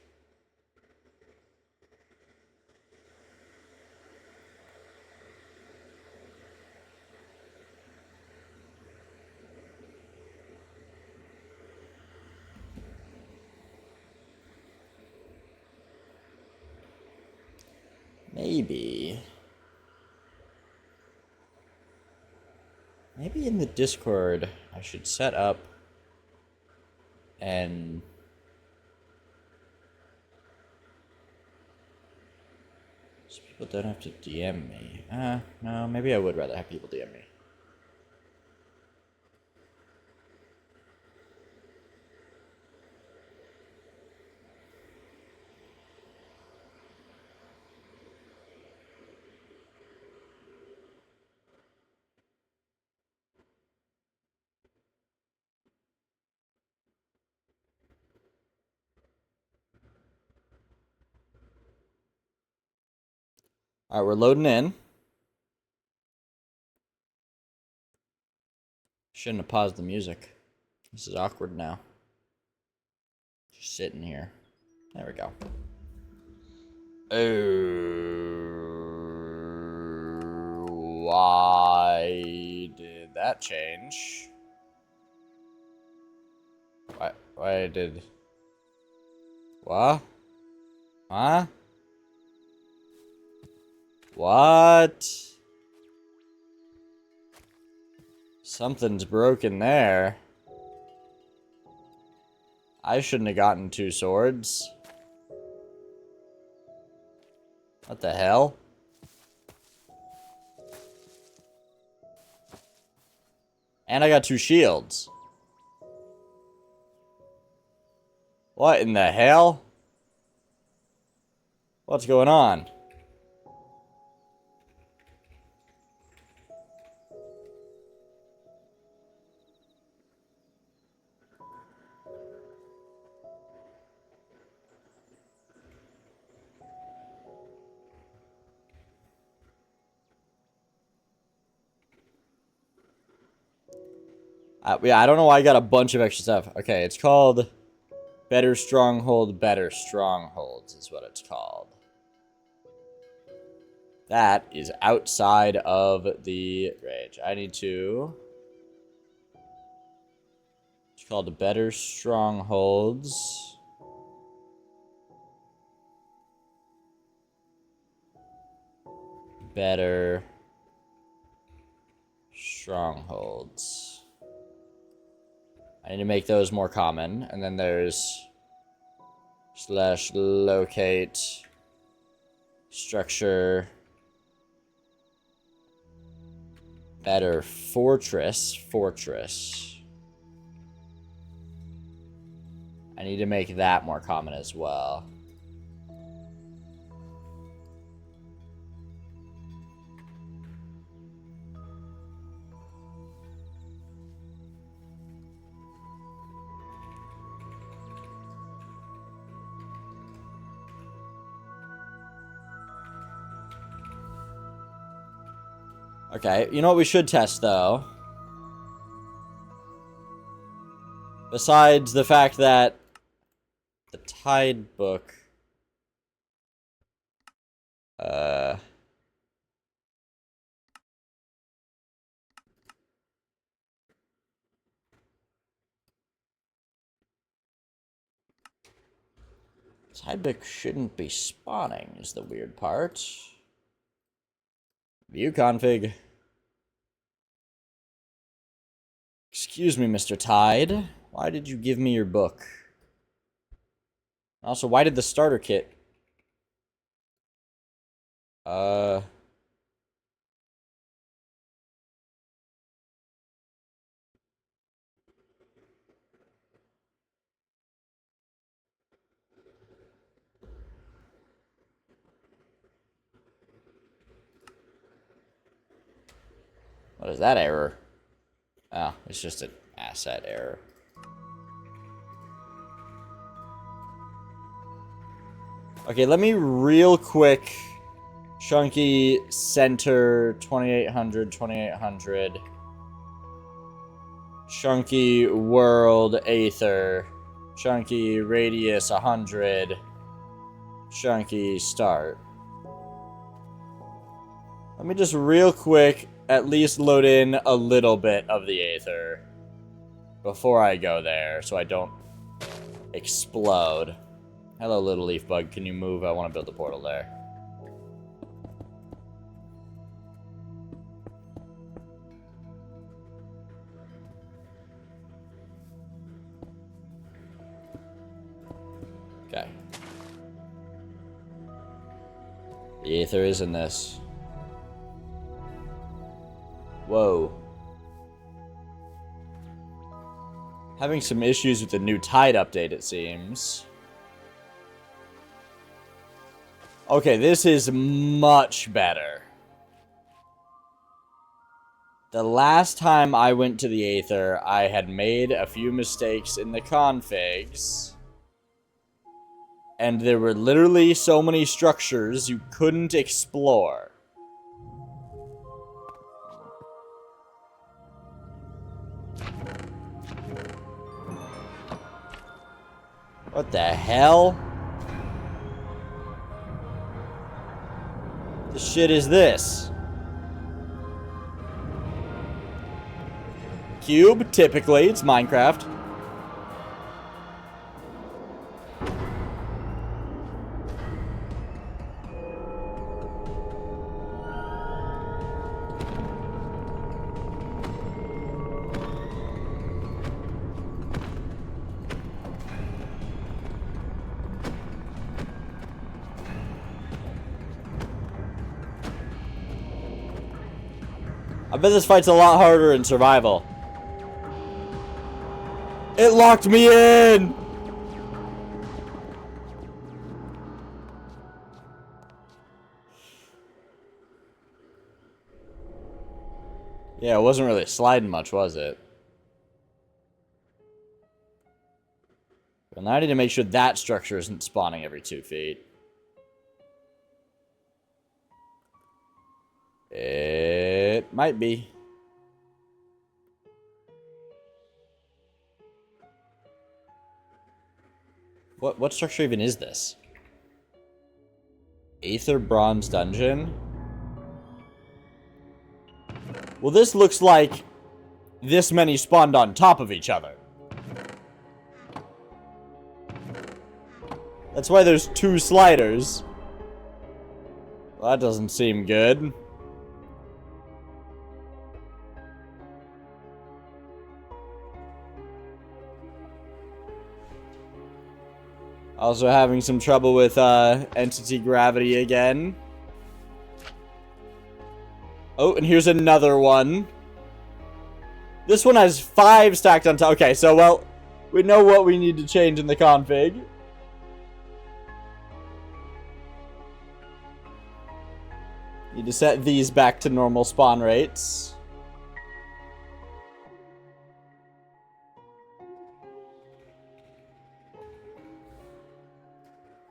Maybe in the Discord I should set up and so people don't have to DM me. No, maybe I would rather have people DM me. Alright, we're loading in. Shouldn't have paused the music. This is awkward now. Just sitting here. There we go. Oh, why did that change? Why did... What? Huh? What? Something's broken there. I shouldn't have gotten 2 swords. What the hell? And I got 2 shields. What in the hell? What's going on? Yeah, I don't know why I got a bunch of extra stuff. Okay, it's called Better Stronghold, Better Strongholds is what it's called. That is outside of the rage. I need to... It's called Better Strongholds. Better Strongholds. I need to make those more common. And then there's slash locate structure better fortress. I need to make that more common as well. Okay, you know what we should test, though? Besides the fact that the Tide book... Tide book shouldn't be spawning, is the weird part. View config. Excuse me, Mr. Tide. Why did you give me your book? Also, why did the starter kit... What is that error? Oh, it's just an asset error. Okay, let me real quick... Chunky center 2800, 2800. Chunky world aether. Chunky radius 100. Chunky start. Let me just real quick at least load in a little bit of the aether before I go there so I don't explode. Hello, little leaf bug. Can you move? I want to build a portal there. Okay. The aether is in this. Whoa. Having some issues with the new Tide update, it seems. Okay, this is much better. The last time I went to the aether, I had made a few mistakes in the configs. and there were literally so many structures you couldn't explore. What the hell? The shit is this? Cube, typically, it's Minecraft. I bet this fight's a lot harder in survival. It locked me in! Yeah, it wasn't really sliding much, was it? Well, now I need to make sure that structure isn't spawning every 2 feet. It might be. What structure even is this? Aether Bronze Dungeon? Well, this looks like this many spawned on top of each other. That's why there's 2 sliders. Well, that doesn't seem good. Also having some trouble with entity gravity again. Oh, and here's another one. This one has 5 stacked on top. Okay, so, well, we know what we need to change in the config. Need to set these back to normal spawn rates.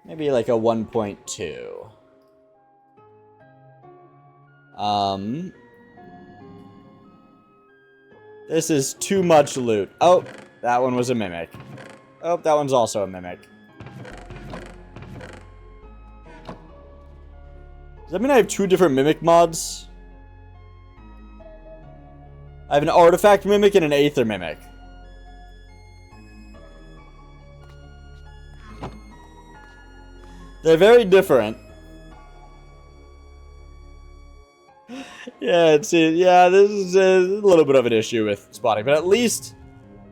Maybe like a 1.2. This is too much loot. Oh, that one was a mimic. Oh, that one's also a mimic. Does that mean I have 2 different mimic mods? I have an artifact mimic and an aether mimic. They're very different. Yeah, this is a little bit of an issue with spawning, but at least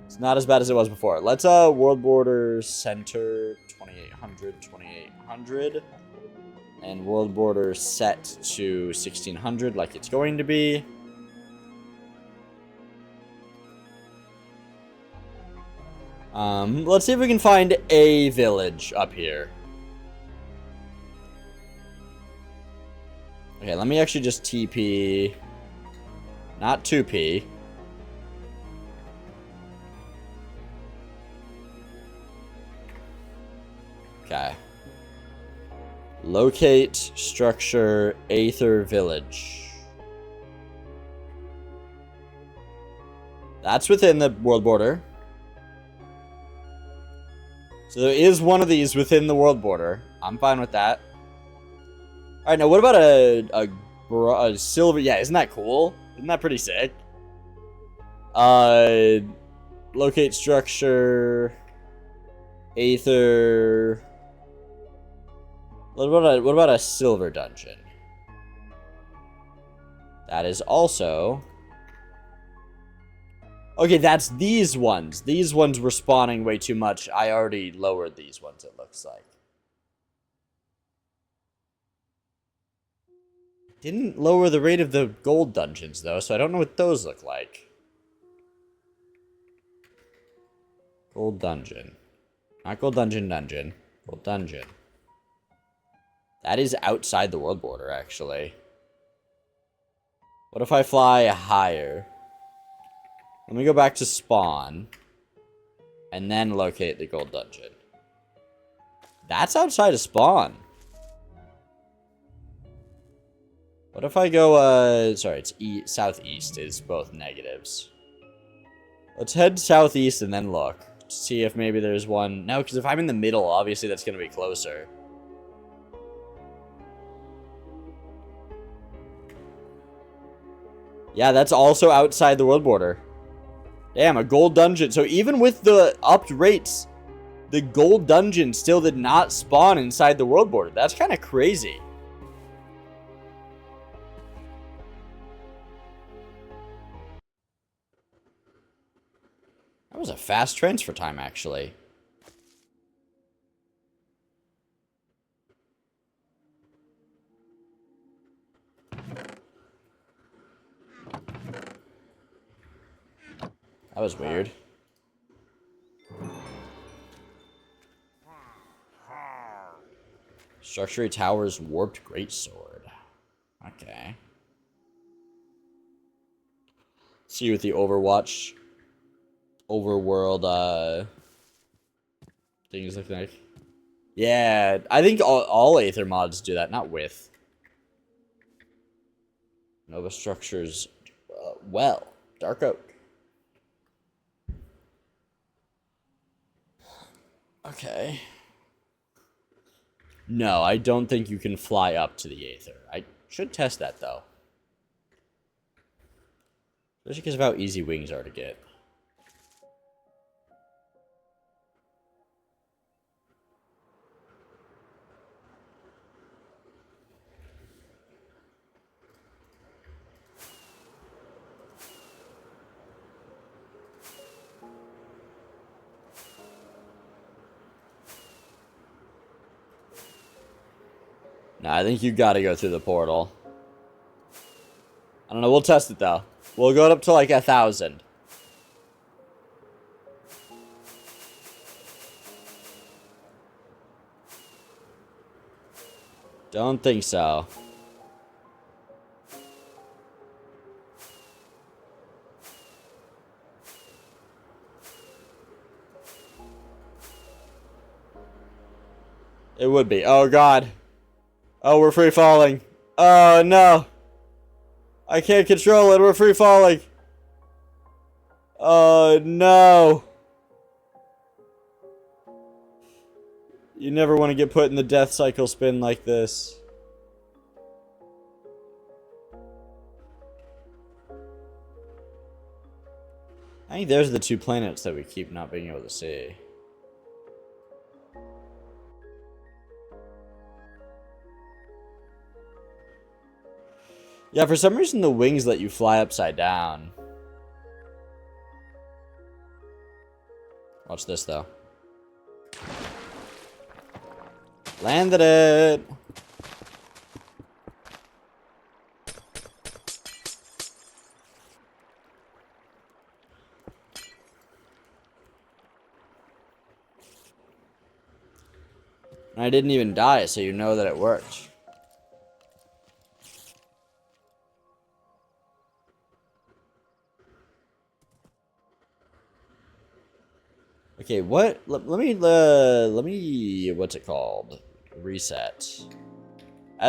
it's not as bad as it was before. Let's world border center 2800, and world border set to 1600 like it's going to be. Let's see if we can find a village up here. Okay, let me actually just TP, not 2P. Okay. Locate structure Aether Village. That's within the world border. So there is one of these within the world border. I'm fine with that. Alright, now what about a silver... Yeah, isn't that cool? Isn't that pretty sick? Locate structure... Aether... What about a silver dungeon? That is also... Okay, that's these ones. These ones were spawning way too much. I already lowered these ones, it looks like. Didn't lower the rate of the gold dungeons, though, so I don't know what those look like. Gold dungeon. Not gold dungeon. Gold dungeon. That is outside the world border, actually. What if I fly higher? Let me go back to spawn. And then locate the gold dungeon. That's outside of spawn. What if I go, sorry, it's southeast is both negatives. Let's head southeast and then look. See if maybe there's one. No, because if I'm in the middle, obviously that's going to be closer. Yeah, that's also outside the world border. Damn, a gold dungeon. So even with the upped rates, the gold dungeon still did not spawn inside the world border. That's kind of crazy. That was a fast transfer time, actually. That was weird. Structure Tower's warped greatsword. Okay. See what the Overwatch overworld things look like. Yeah, I think all Aether mods do that, not with. Nova structures well. Dark Oak. Okay. No, I don't think you can fly up to the Aether. I should test that, though. Especially because of how easy wings are to get. Nah, I think you gotta go through the portal. I don't know, we'll test it though. We'll go up to like 1,000. Don't think so. It would be. Oh god. Oh, we're free falling. Oh no. I can't control it. We're free falling. Oh no. You never want to get put in the death cycle spin like this. I think there's the 2 planets that we keep not being able to see. Yeah, for some reason the wings let you fly upside down. Watch this, though. Landed it! And I didn't even die, so you know that it worked. Okay, what? Let me, what's it called? Reset.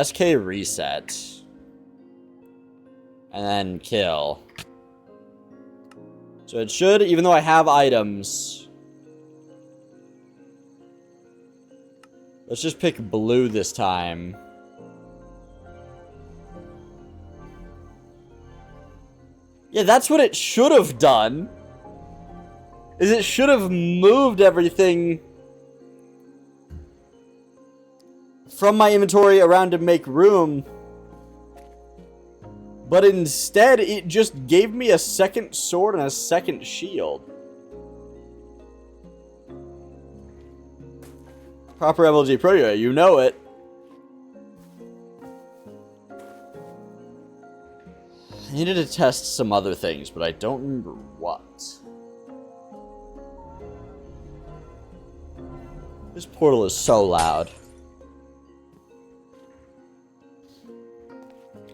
SK reset. And then kill. So it should, even though I have items. Let's just pick blue this time. Yeah, that's what it should have done. Is it should have moved everything from my inventory around to make room. But instead, it just gave me a second sword and a second shield. Proper MLG Pro, you know it. I needed to test some other things, but I don't remember what. This portal is so loud.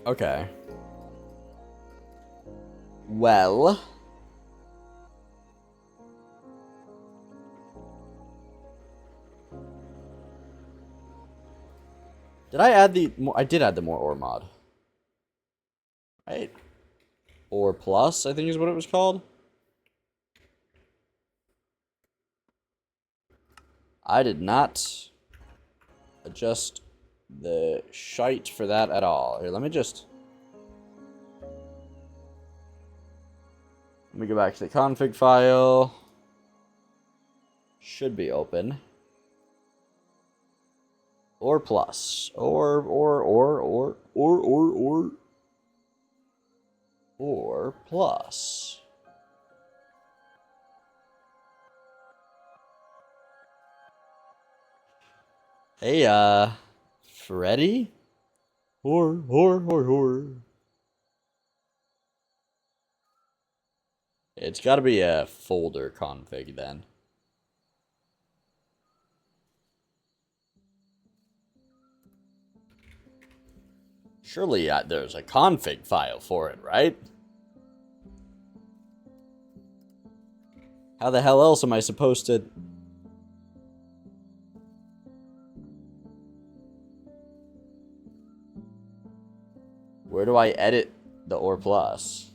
Okay. Well. Did I add the... I did add the more ore mod. Right? Ore plus, I think is what it was called. I did not adjust the shite for that at all. Here, let me go back to the config file. Should be open. Or plus. Or plus. Hey, Freddy? Or. It's gotta be a folder config then. Surely there's a config file for it, right? How the hell else am I supposed to... Where do I edit the Or Plus?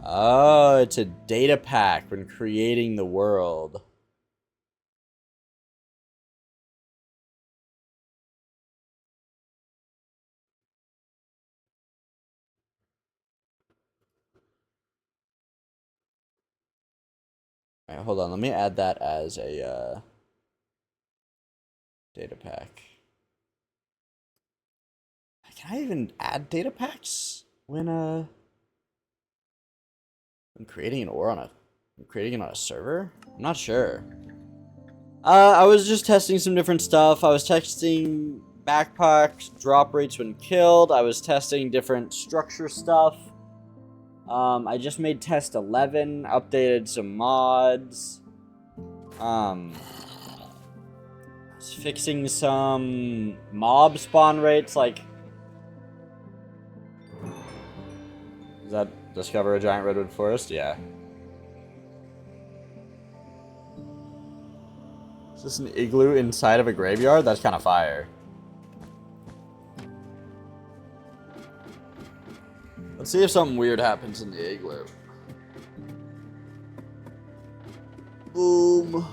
Oh, it's a data pack when creating the world. All right, hold on, let me add that as a data pack. Can I even add data packs when creating an ore on a creating it on a server? I'm not sure. I was just testing some different stuff. I was testing backpack drop rates when killed. I was testing different structure stuff. I just made test 11, updated some mods. Was fixing some mob spawn rates, like... Does that discover a giant redwood forest? Yeah. Is this an igloo inside of a graveyard? That's kind of fire. Let's see if something weird happens in the igloo. Boom.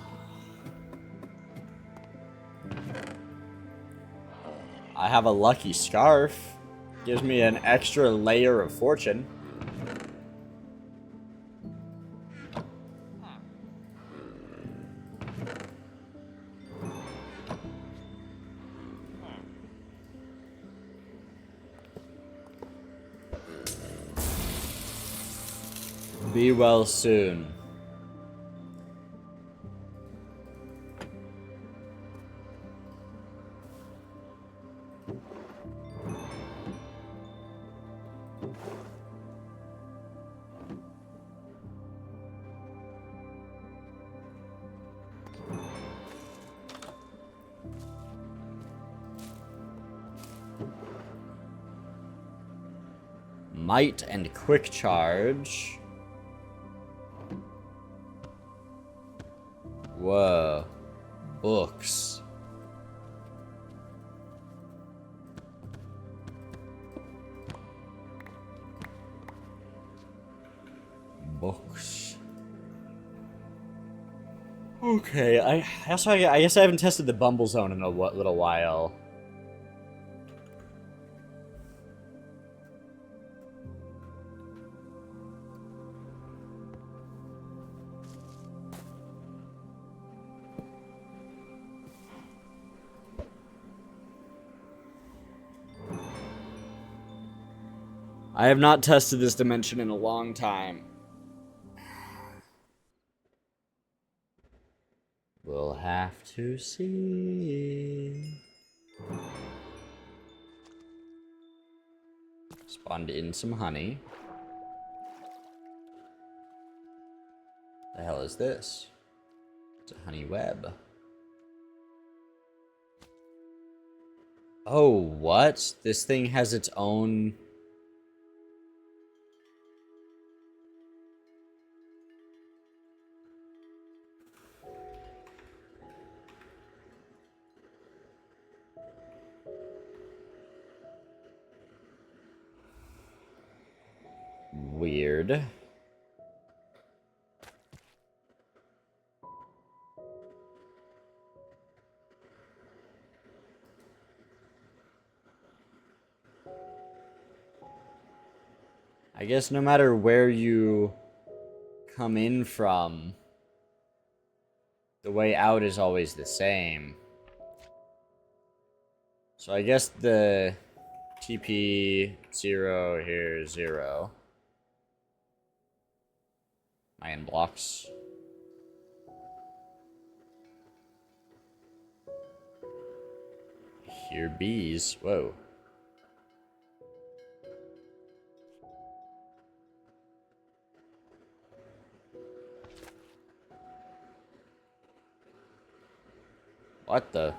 I have a lucky scarf. Gives me an extra layer of fortune. Be well soon. Might and quick charge. Whoa. Books. Books. Okay, I guess I haven't tested the Bumble Zone in a little while. I have not tested this dimension in a long time. We'll have to see. Spawned in some honey. The hell is this? It's a honey web. Oh, what? This thing has its own... Weird. I guess no matter where you come in from, the way out is always the same. So I guess the TP 0 here, 0. Iron blocks. Here bees. Whoa. What the?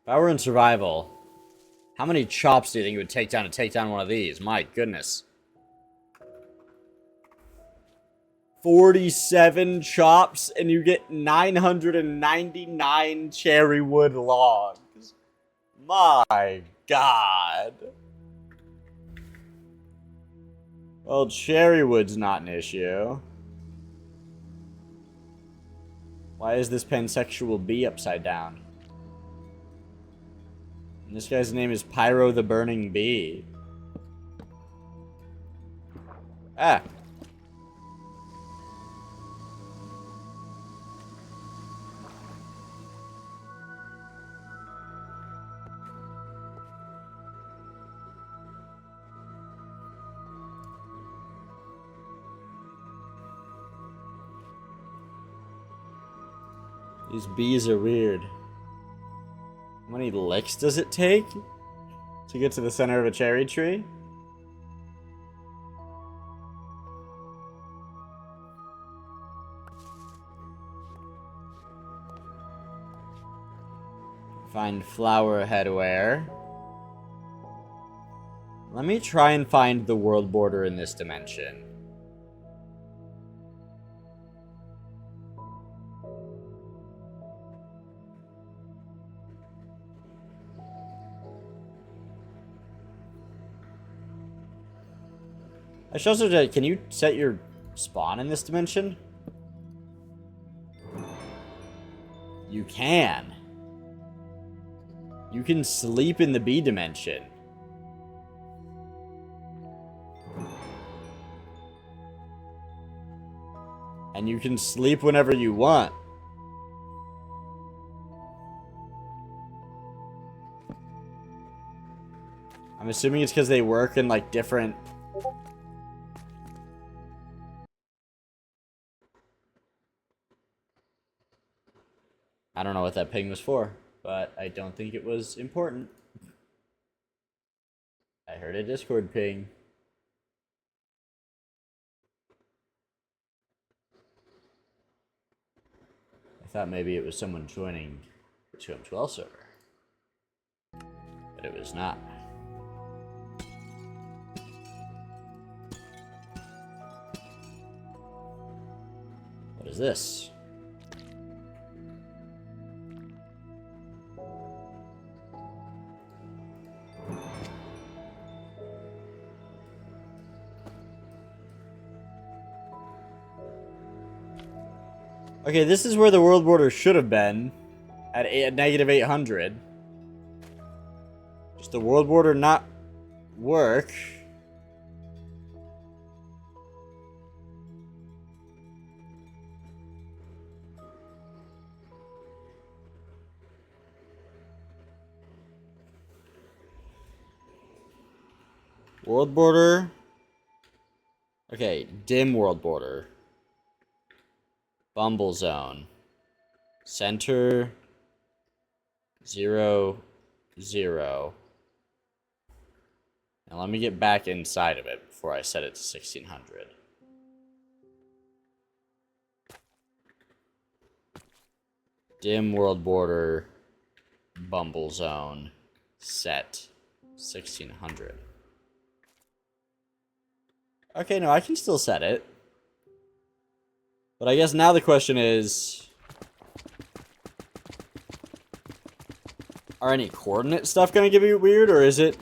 If I were in survival, how many chops do you think it would take down to take down one of these? My goodness. 47 chops and you get 999 cherry wood logs. My God. Well, cherry wood's not an issue. Why is this pansexual bee upside down? And this guy's name is Pyro the Burning Bee. Ah. These bees are weird. How many licks does it take to get to the center of a cherry tree? Find flower headwear. Let me try and find the world border in this dimension. I should also say, can you set your spawn in this dimension? You can. You can sleep in the B dimension. And you can sleep whenever you want. I'm assuming it's because they work in like different... I don't know what that ping was for, but I don't think it was important. I heard a Discord ping. I thought maybe it was someone joining the 2M12 server, but it was not. What is this? Okay, this is where the world border should have been, at negative 800. Just the world border not work. World border. Okay, dim world border. Bumble zone. Center. 0. 0. Now let me get back inside of it before I set it to 1600. Dim world border, bumble zone, set 1600. Okay, no, I can still set it. But I guess now the question is, are any coordinate stuff gonna give you weird, or does it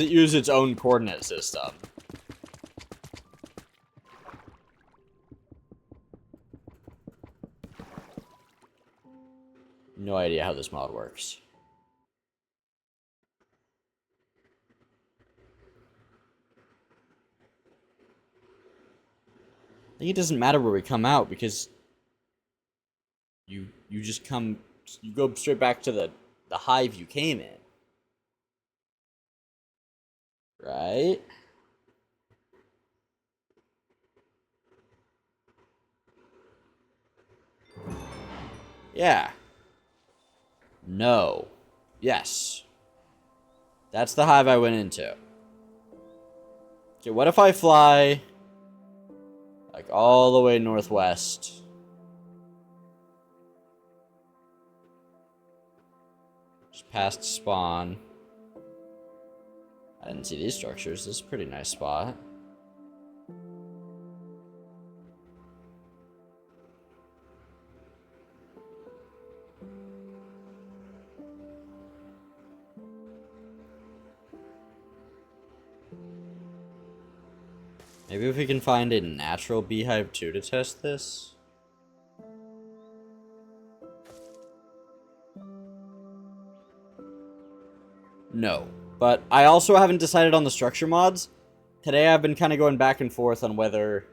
use its own coordinate system? No idea how this mod works. I think it doesn't matter where we come out because you go straight back to the hive you came in. Right? Yeah. No. Yes. That's the hive I went into. Okay, what if I fly like all the way northwest? Just past spawn. I didn't see these structures. This is a pretty nice spot. Maybe if we can find a natural beehive too to test this. No. But I also haven't decided on the structure mods. Today I've been kind of going back and forth on whether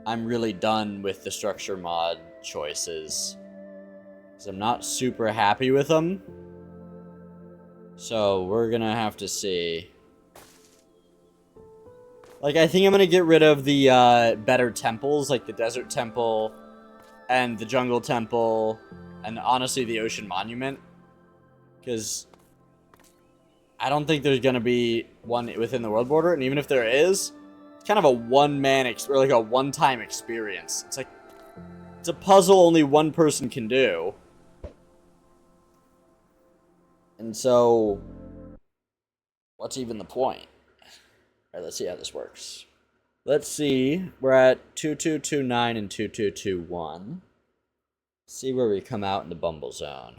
I'm really done with the structure mod choices. Because I'm not super happy with them. So we're gonna have to see. Like, I think I'm gonna get rid of the better temples, like the Desert Temple and the Jungle Temple and honestly the Ocean Monument. Because I don't think there's gonna be one within the world border, and even if there is, it's kind of a one-man or like a one-time experience. It's like it's a puzzle only one person can do, and so what's even the point? All right, let's see how this works. Let's see. We're at 2229 and 2221. See where we come out in the Bumble Zone.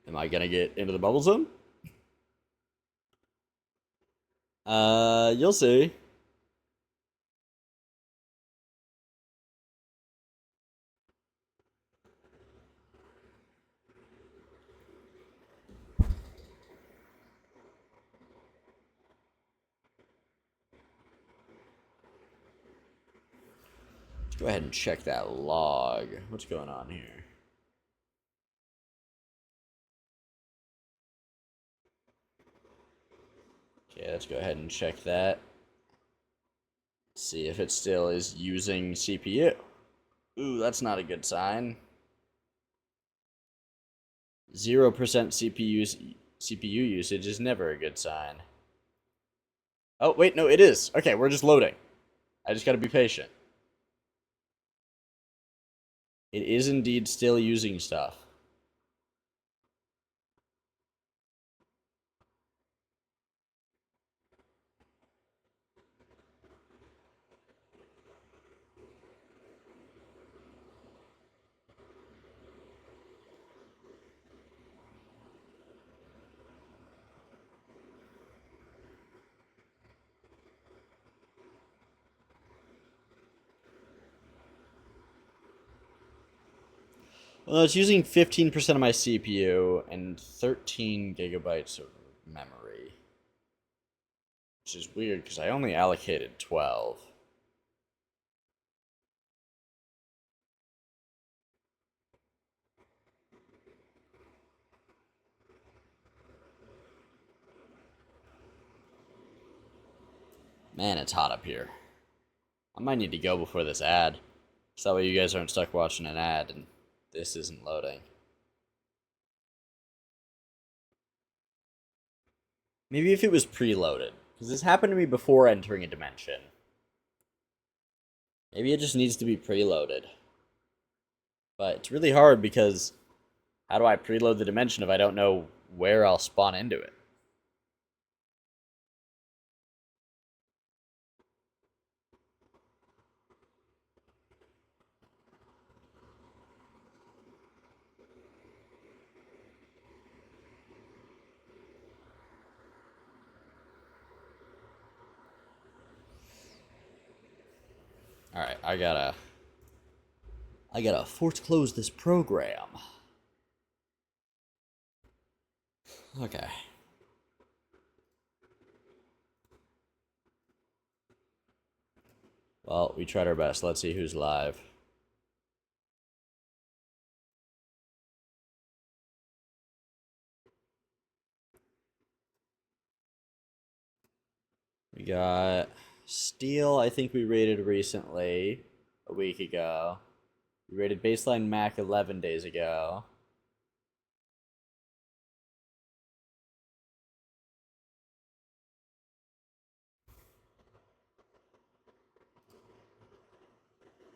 Am I gonna get into the Bubble Zone? You'll see. Let's go ahead and check that log. What's going on here? Okay, let's go ahead and check that. See if it still is using CPU. Ooh, that's not a good sign. 0% CPU usage is never a good sign. Oh, wait, no, it is. Okay, we're just loading. I just gotta be patient. It is indeed still using stuff. Well, it's using 15% of my CPU and 13 gigabytes of memory. Which is weird because I only allocated 12. Man, it's hot up here. I might need to go before this ad. So that way you guys aren't stuck watching an ad and this isn't loading. Maybe if it was preloaded. Because this happened to me before entering a dimension. Maybe it just needs to be preloaded. But it's really hard because how do I preload the dimension if I don't know where I'll spawn into it? Alright, I gotta force close this program. Okay. Well, we tried our best. Let's see who's live. We got Steel, I think we rated recently, a week ago. We rated Baseline Mac 11 days ago.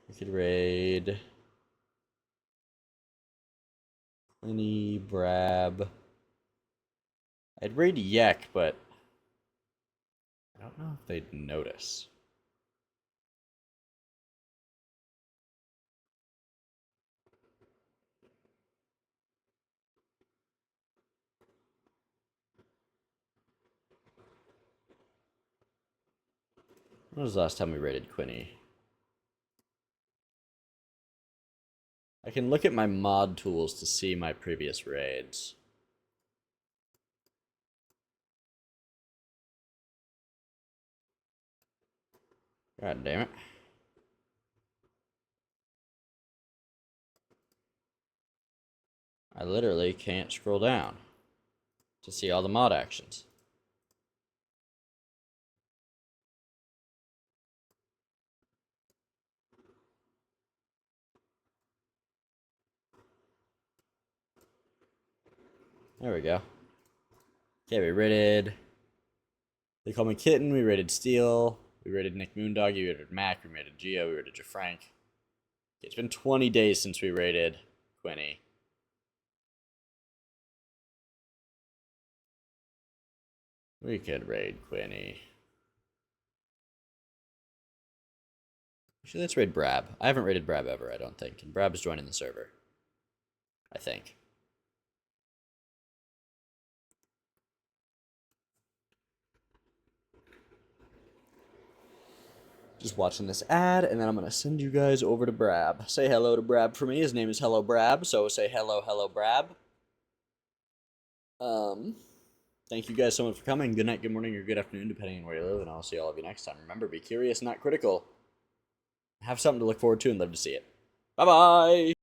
We could raid Lenny, Brab. I'd raid Yek, but I don't know if they'd notice. When was the last time we raided Quinny? I can look at my mod tools to see my previous raids. God damn it. I literally can't scroll down to see all the mod actions. There we go. Okay, we rated... They Call Me Kitten, we rated Steel, we rated Nick Moondog, we rated Mac, we rated Geo, we rated Jafrank. It's been 20 days since we rated Quinny. We could raid Quinny. Actually, let's raid Brab. I haven't raided Brab ever, I don't think. And Brab is joining the server. I think. Just watching this ad, and then I'm going to send you guys over to Brab. Say hello to Brab for me. His name is Hello Brab, so say hello, hello Brab. Thank you guys so much for coming. Good night, good morning, or good afternoon, depending on where you live, and I'll see all of you next time. Remember, be curious, not critical. Have something to look forward to and live to see it. Bye-bye!